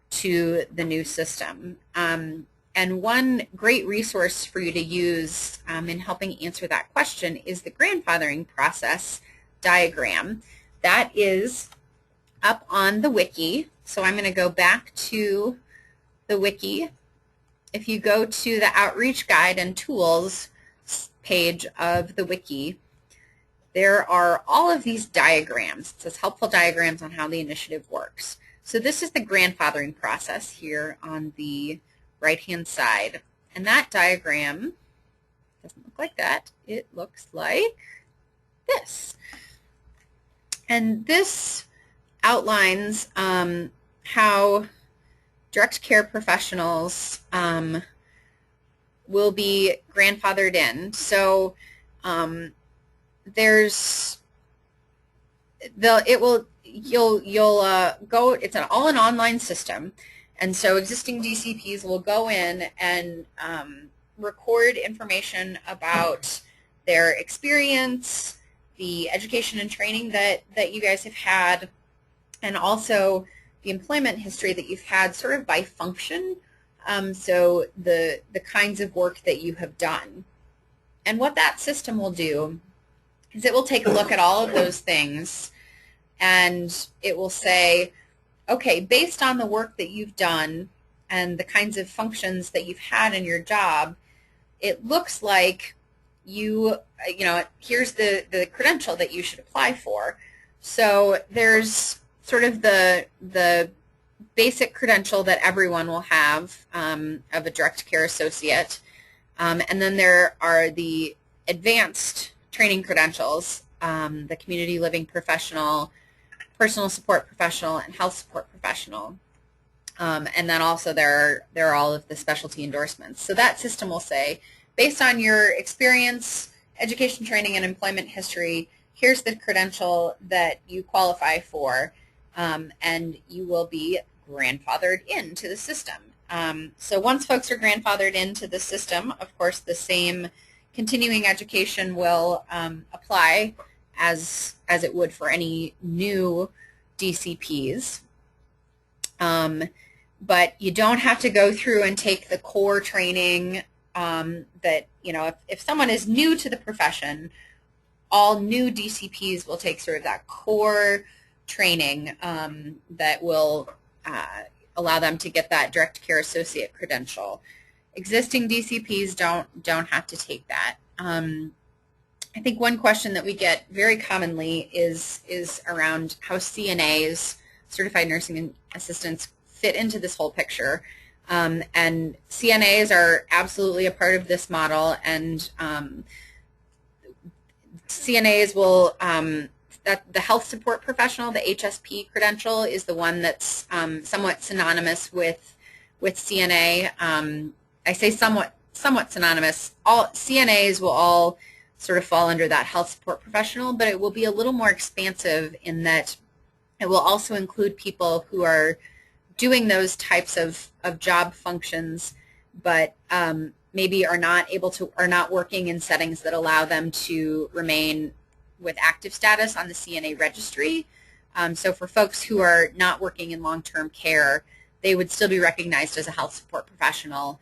to the new system. And one great resource for you to use in helping answer that question is the grandfathering process diagram. That is up on the wiki. So I'm going to go back to the wiki. If you go to the Outreach Guide and Tools page of the wiki, there are all of these diagrams. It says helpful diagrams on how the initiative works. So this is the grandfathering process here on the right-hand side. And that diagram doesn't look like that. It looks like this. And this outlines how direct care professionals will be grandfathered in. So you'll go, it's all an online system. And so existing DCPs will go in and record information about their experience, the education and training that you guys have had, and also the employment history that you've had sort of by function, so the kinds of work that you have done. And what that system will do is it will take a look at all of those things and it will say, okay, based on the work that you've done and the kinds of functions that you've had in your job, it looks like here's the credential that you should apply for. So there's sort of the basic credential that everyone will have of a direct care associate. And then there are the advanced training credentials, the community living professional, personal support professional, and health support professional. And then also there are all of the specialty endorsements. So that system will say, based on your experience, education, training, and employment history, here's the credential that you qualify for, and you will be grandfathered into the system. So once folks are grandfathered into the system, of course, the same continuing education will apply as it would for any new DCPs. But you don't have to go through and take the core training that, if someone is new to the profession, all new DCPs will take sort of that core training that will allow them to get that direct care associate credential. Existing DCPs don't have to take that. I think one question that we get very commonly is around how CNAs, certified nursing assistants, fit into this whole picture. And CNAs are absolutely a part of this model, and CNAs will, the health support professional, the HSP credential, is the one that's somewhat synonymous with CNA. I say somewhat synonymous. All CNAs will all sort of fall under that health support professional, but it will be a little more expansive in that it will also include people who are doing those types of job functions, but maybe are not working in settings that allow them to remain with active status on the CNA registry. So for folks who are not working in long-term care, they would still be recognized as a health support professional,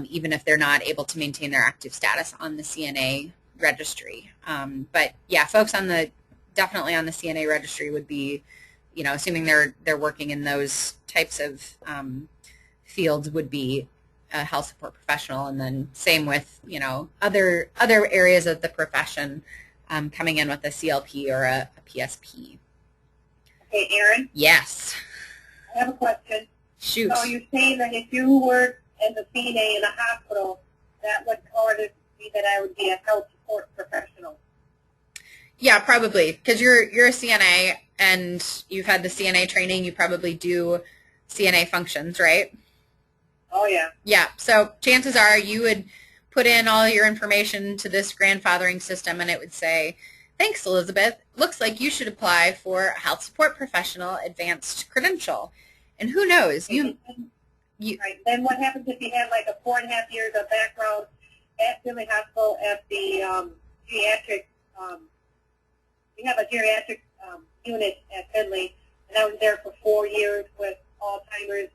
even if they're not able to maintain their active status on the CNA registry. But yeah, folks definitely on the CNA registry would be, assuming they're working in those types of fields, would be a health support professional. And then same with, other areas of the profession, coming in with a CLP or a PSP. Okay, Erin? Yes. I have a question. Shoot. So you're saying that if you work as a CNA in a hospital, that would order me that I would be a health support professional? Yeah, probably, because you're a CNA and you've had the CNA training. You probably do CNA functions, right? Oh, yeah. Yeah, so chances are you would put in all your information to this grandfathering system, and it would say, thanks, Elizabeth. Looks like you should apply for a health support professional advanced credential. And who knows? Right. Then what happens if you have like a 4.5 years of background at Finley Hospital at the geriatric, we have a geriatric unit at Finley, and I was there for 4 years with Alzheimer's,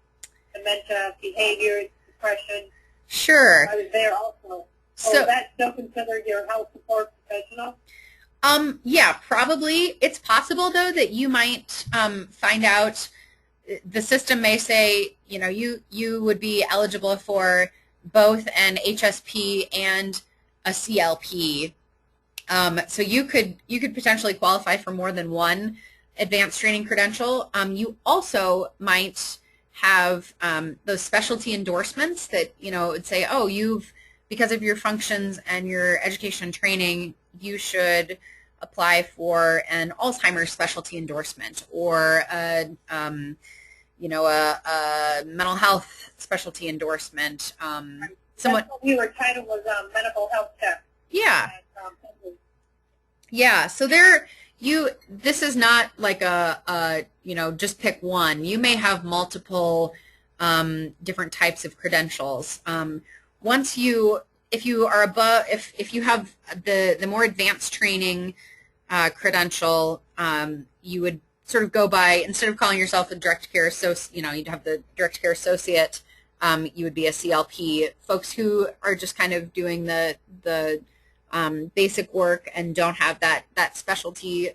dementia, behaviors, depression. Sure. I was there also. So is that still considered your health support professional? Yeah, probably. It's possible, though, that you might find out the system may say, you would be eligible for both an HSP and a CLP. So you could potentially qualify for more than one advanced training credential. You also might have those specialty endorsements that, would say, oh, because of your functions and your education and training, you should apply for an Alzheimer's specialty endorsement or a mental health specialty endorsement. That's what we were titled was medical health tech. Yeah. Yeah. So this is not like just pick one. You may have multiple different types of credentials. If you have the more advanced training credential, you would sort of go by, instead of calling yourself a direct care associate, you'd have the direct care associate, you would be a CLP. Folks who are just kind of doing the basic work and don't have that specialty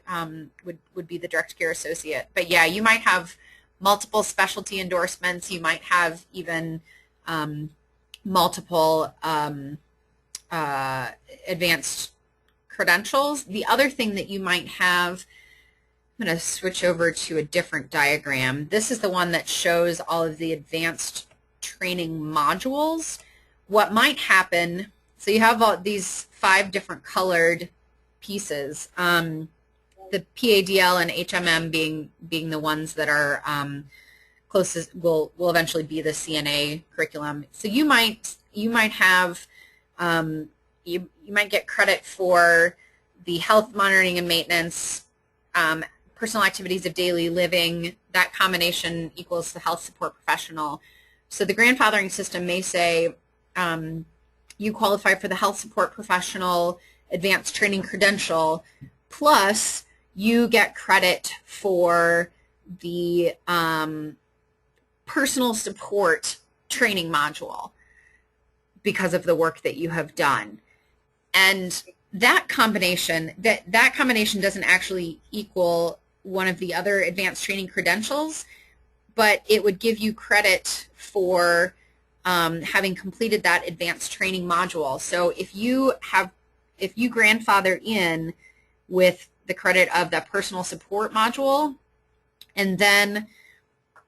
would be the direct care associate. But yeah, you might have multiple specialty endorsements. You might have even multiple advanced credentials. The other thing that you might have, I'm going to switch over to a different diagram. This is the one that shows all of the advanced training modules. What might happen, so you have all these 5 different colored pieces, the PADL and HMM being the ones that are closest, will eventually be the CNA curriculum. So you might have you might get credit for the health monitoring and maintenance, personal activities of daily living. That combination equals the health support professional. So the grandfathering system may say you qualify for the health support professional advanced training credential, plus you get credit for the personal support training module because of the work that you have done. And that combination doesn't actually equal one of the other advanced training credentials, but it would give you credit for having completed that advanced training module. So if you grandfather in with the credit of the personal support module, and then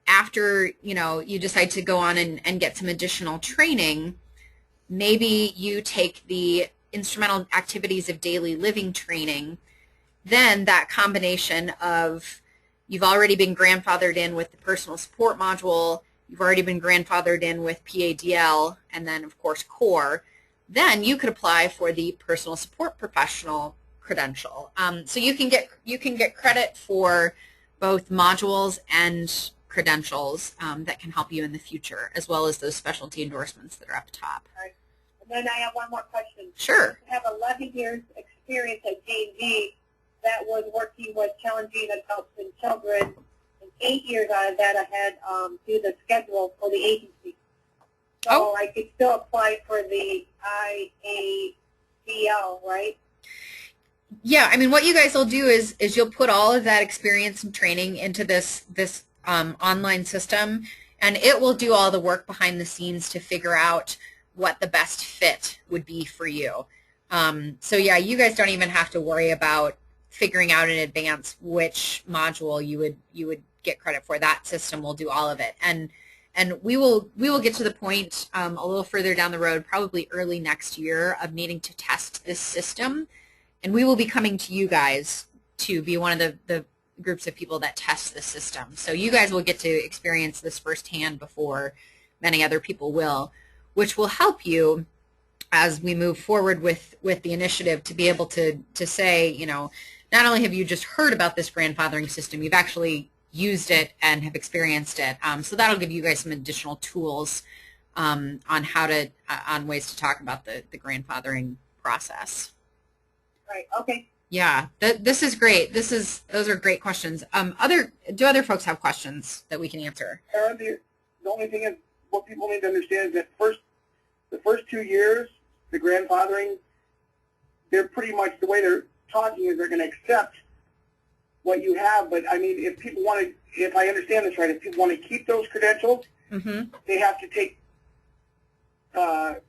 after you decide to go on and get some additional training, maybe you take the instrumental activities of daily living training, then that combination of you've already been grandfathered in with the personal support module, you've already been grandfathered in with PADL, and then of course core, then you could apply for the personal support professional credential. So you can get credit for both modules and credentials that can help you in the future, as well as those specialty endorsements that are up top. Right. And then I have one more question. Sure. I have 11 years experience at J&G that was working with challenging adults and children, and 8 years out of that I had do the schedule for the agency. So I could still apply for the IABL, right? Yeah, I mean, what you guys will do is you'll put all of that experience and training into this online system, and it will do all the work behind the scenes to figure out what the best fit would be for you. So yeah, you guys don't even have to worry about figuring out in advance which module you would get credit for. That system will do all of it, and we will get to the point a little further down the road, probably early next year, of needing to test this system, and we will be coming to you guys to be one of the groups of people that test the system. So you guys will get to experience this firsthand before many other people will, which will help you as we move forward with the initiative to be able to say, not only have you just heard about this grandfathering system, you've actually used it and have experienced it. So that'll give you guys some additional tools on ways to talk about the grandfathering process. Right. Okay. Yeah, this is great. Those are great questions. Do other folks have questions that we can answer? The only thing is, what people need to understand is that the first 2 years, the grandfathering, they're pretty much, the way they're talking is they're going to accept what you have. But I mean, if I understand this right, if people want to keep those credentials, they have to take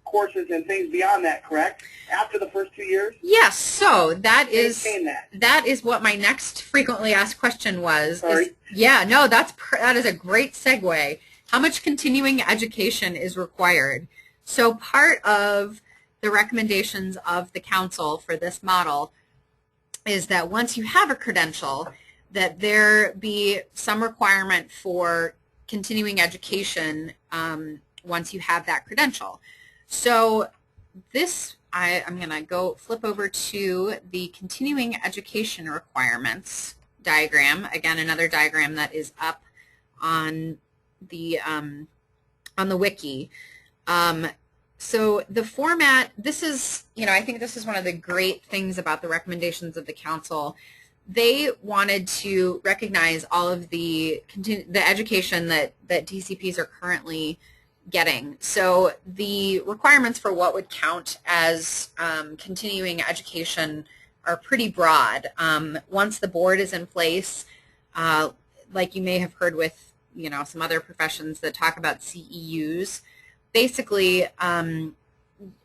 courses and things beyond that, correct? After the first 2 years? Yes, so that is what my next frequently asked question was. Sorry. That is a great segue. How much continuing education is required? So part of the recommendations of the council for this model is that once you have a credential, that there be some requirement for continuing education once you have that credential. So I'm going to go flip over to the continuing education requirements diagram. Again, another diagram that is up on the wiki. So the format, this is, I think this is one of the great things about the recommendations of the council. They wanted to recognize all of the education that DCPs are currently getting. So the requirements for what would count as continuing education are pretty broad. Once the board is in place, like you may have heard with some other professions that talk about CEUs, basically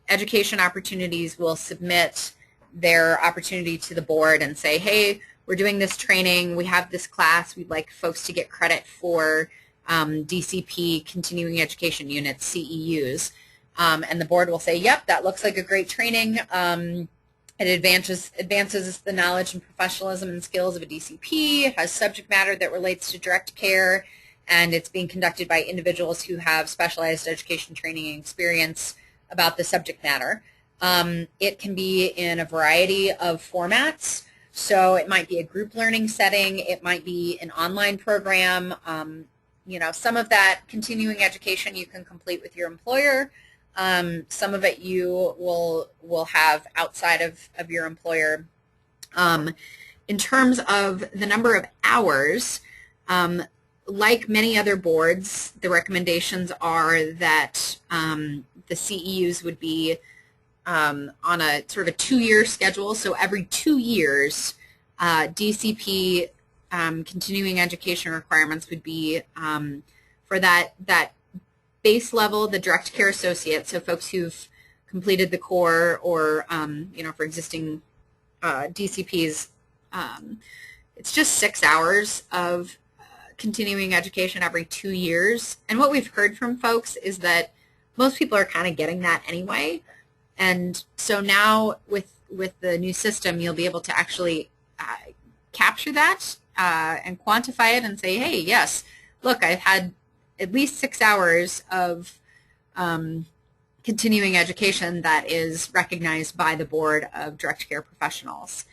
education opportunities will submit their opportunity to the board and say, hey, we're doing this training, we have this class, we'd like folks to get credit for DCP, continuing education units, CEUs. And the board will say, yep, that looks like a great training. It advances the knowledge and professionalism and skills of a DCP. It has subject matter that relates to direct care, and it's being conducted by individuals who have specialized education training and experience about the subject matter. It can be in a variety of formats. So it might be a group learning setting. It might be an online program. Some of that continuing education you can complete with your employer. Some of it you will have outside of your employer. In terms of the number of hours, like many other boards, the recommendations are that the CEUs would be on a sort of a 2-year schedule. So every 2 years, DCP continuing education requirements would be for that base level, the direct care associate, so folks who've completed the core or, for existing DCPs, it's just 6 hours of continuing education every 2 years. And what we've heard from folks is that most people are kind of getting that anyway. And so now with the new system, you'll be able to actually capture that and quantify it and say, hey, yes, look, I've had at least 6 hours of continuing education that is recognized by the Board of Direct Care Professionals.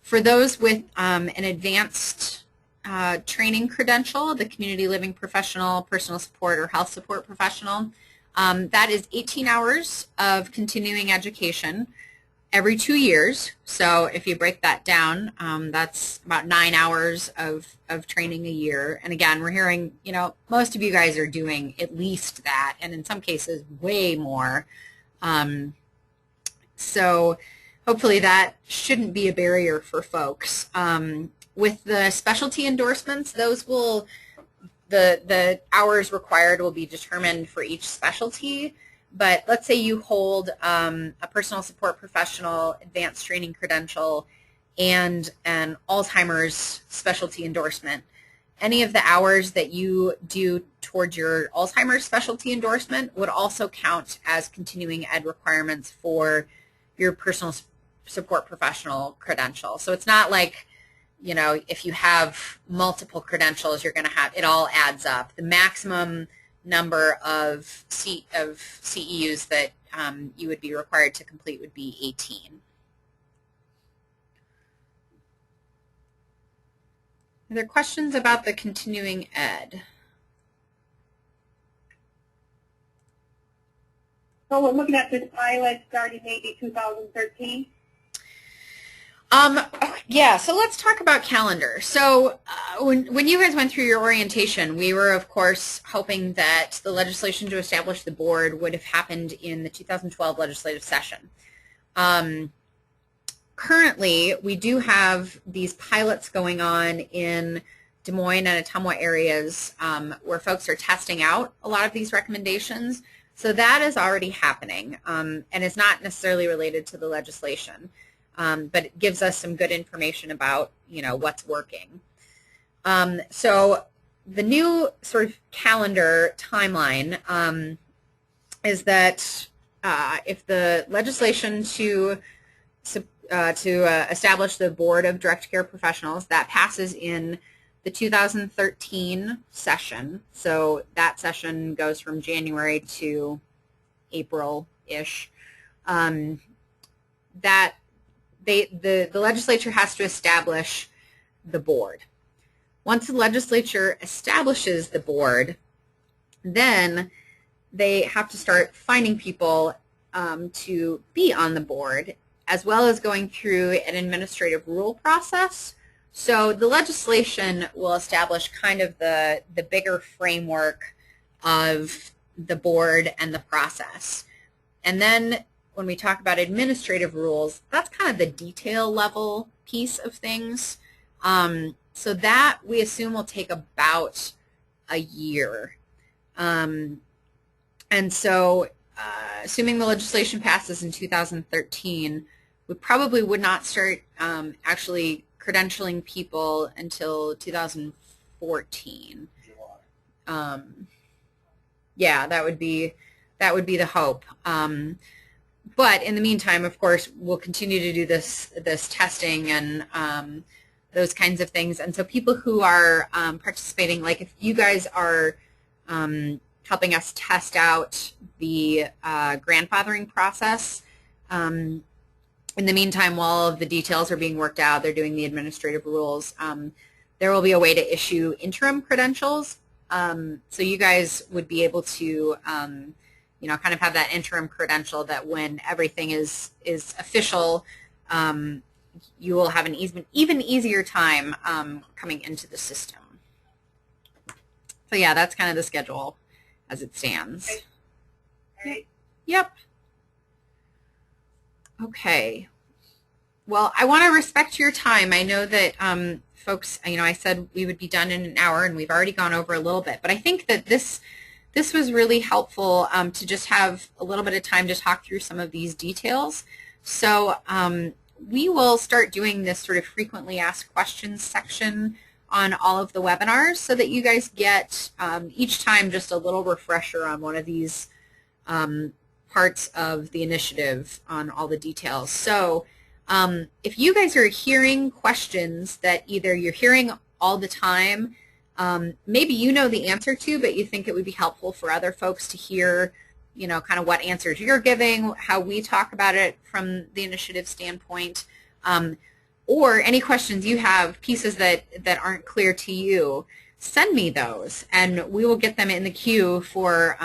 For those with an advanced training credential, the community living professional, personal support, or health support professional, that is 18 hours of continuing education every 2 years. So if you break that down, that's about 9 hours of training a year. And again, we're hearing, most of you guys are doing at least that, and in some cases way more. So hopefully that shouldn't be a barrier for folks. With the specialty endorsements, those will, the hours required will be determined for each specialty. But let's say you hold a personal support professional advanced training credential and an Alzheimer's specialty endorsement. Any of the hours that you do towards your Alzheimer's specialty endorsement would also count as continuing ed requirements for your personal support professional credential. So it's not like, if you have multiple credentials, you're going to have, it all adds up. The maximum number of CEUs that you would be required to complete would be 18. Are there questions about the continuing ed? So we're looking at this pilot starting maybe 2013. Yeah, so let's talk about calendar. So when you guys went through your orientation, we were, of course, hoping that the legislation to establish the board would have happened in the 2012 legislative session. Currently, we do have these pilots going on in Des Moines and Ottumwa areas where folks are testing out a lot of these recommendations. So that is already happening, and it's not necessarily related to the legislation. But it gives us some good information about, what's working. So the new sort of calendar timeline is that if the legislation to establish the Board of Direct Care Professionals, that passes in the 2013 session. So that session goes from January to April-ish. The legislature has to establish the board. Once the legislature establishes the board, then they have to start finding people to be on the board, as well as going through an administrative rule process. So the legislation will establish kind of the bigger framework of the board and the process. And then when we talk about administrative rules, that's kind of the detail level piece of things. So that we assume will take about a year. And so assuming the legislation passes in 2013, we probably would not start actually credentialing people until 2014. Yeah, that would be the hope. But in the meantime, of course, we'll continue to do this testing and those kinds of things. And so people who are participating, like if you guys are helping us test out the grandfathering process, in the meantime, while all of the details are being worked out, they're doing the administrative rules, there will be a way to issue interim credentials. So you guys would be able to kind of have that interim credential that when everything is official, you will have an even easier time coming into the system. So yeah, that's kind of the schedule as it stands. Right. Yep. Okay. Well, I want to respect your time. I know that folks, I said we would be done in an hour, and we've already gone over a little bit, but I think that this was really helpful to just have a little bit of time to talk through some of these details. So we will start doing this sort of frequently asked questions section on all of the webinars so that you guys get each time just a little refresher on one of these parts of the initiative on all the details. So if you guys are hearing questions that either you're hearing all the time, maybe you know the answer to, but you think it would be helpful for other folks to hear, kind of what answers you're giving, how we talk about it from the initiative standpoint, or any questions you have, pieces that aren't clear to you, send me those, and we will get them in the queue for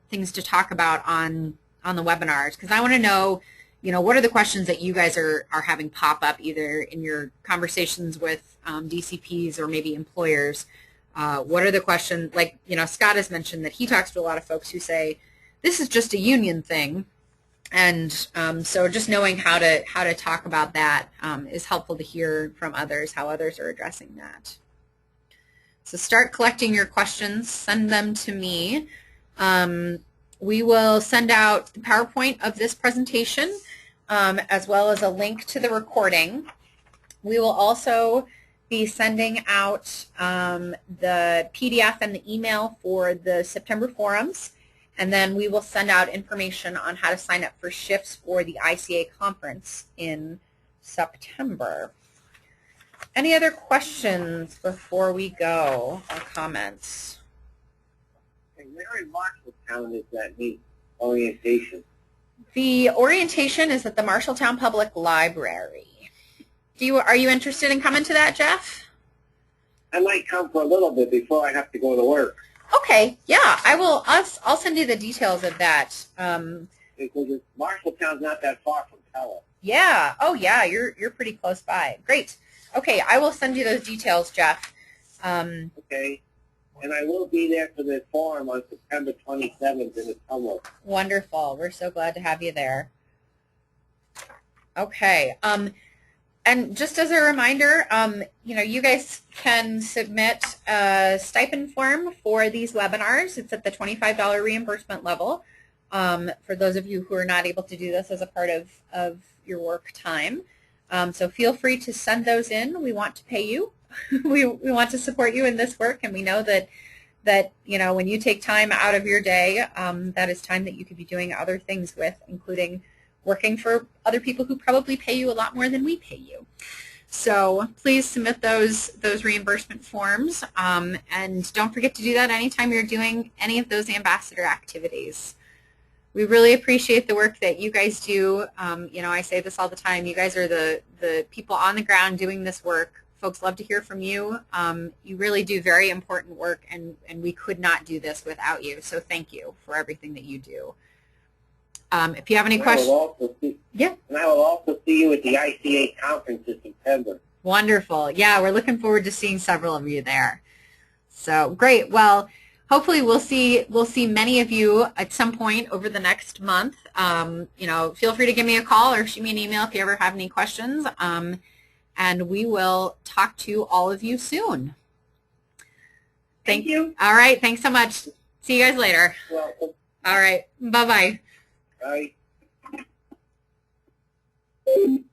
things to talk about on the webinars, because I want to know, what are the questions that you guys are having pop up either in your conversations with DCPs or maybe employers. What are the questions, like, Scott has mentioned that he talks to a lot of folks who say, this is just a union thing. And so just knowing how to talk about that is helpful to hear from others, how others are addressing that. So start collecting your questions, send them to me. We will send out the PowerPoint of this presentation as well as a link to the recording. We will also be sending out the PDF and the email for the September forums, and then we will send out information on how to sign up for shifts for the ICA conference in September. Any other questions before we go, or comments? Hey, where in Marshalltown is that meet orientation? The orientation is at the Marshalltown Public Library. Are you interested in coming to that, Jeff? I might come for a little bit before I have to go to work. Okay, yeah, I will. I'll send you the details of that. Because Marshalltown's not that far from Pella. Yeah. Oh, yeah. You're pretty close by. Great. Okay, I will send you those details, Jeff. Okay, and I will be there for the forum on September 27th in the summer. Wonderful. We're so glad to have you there. Okay. And just as a reminder, you guys can submit a stipend form for these webinars. It's at the $25 reimbursement level for those of you who are not able to do this as a part of your work time. So feel free to send those in. We want to pay you. we want to support you in this work, and we know that when you take time out of your day, that is time that you could be doing other things with, including working for other people who probably pay you a lot more than we pay you. So please submit those reimbursement forms, and don't forget to do that anytime you're doing any of those ambassador activities. We really appreciate the work that you guys do. I say this all the time. You guys are the people on the ground doing this work. Folks love to hear from you. You really do very important work, and we could not do this without you. So thank you for everything that you do. If you have any questions. Yeah. And I will also see you at the ICA conference in September. Wonderful. Yeah, we're looking forward to seeing several of you there. So great. Well, hopefully we'll see many of you at some point over the next month. You know, feel free to give me a call or shoot me an email if you ever have any questions. And we will talk to all of you soon. Thank you. All right. Thanks so much. See you guys later. Welcome. All right. Bye-bye. Bye.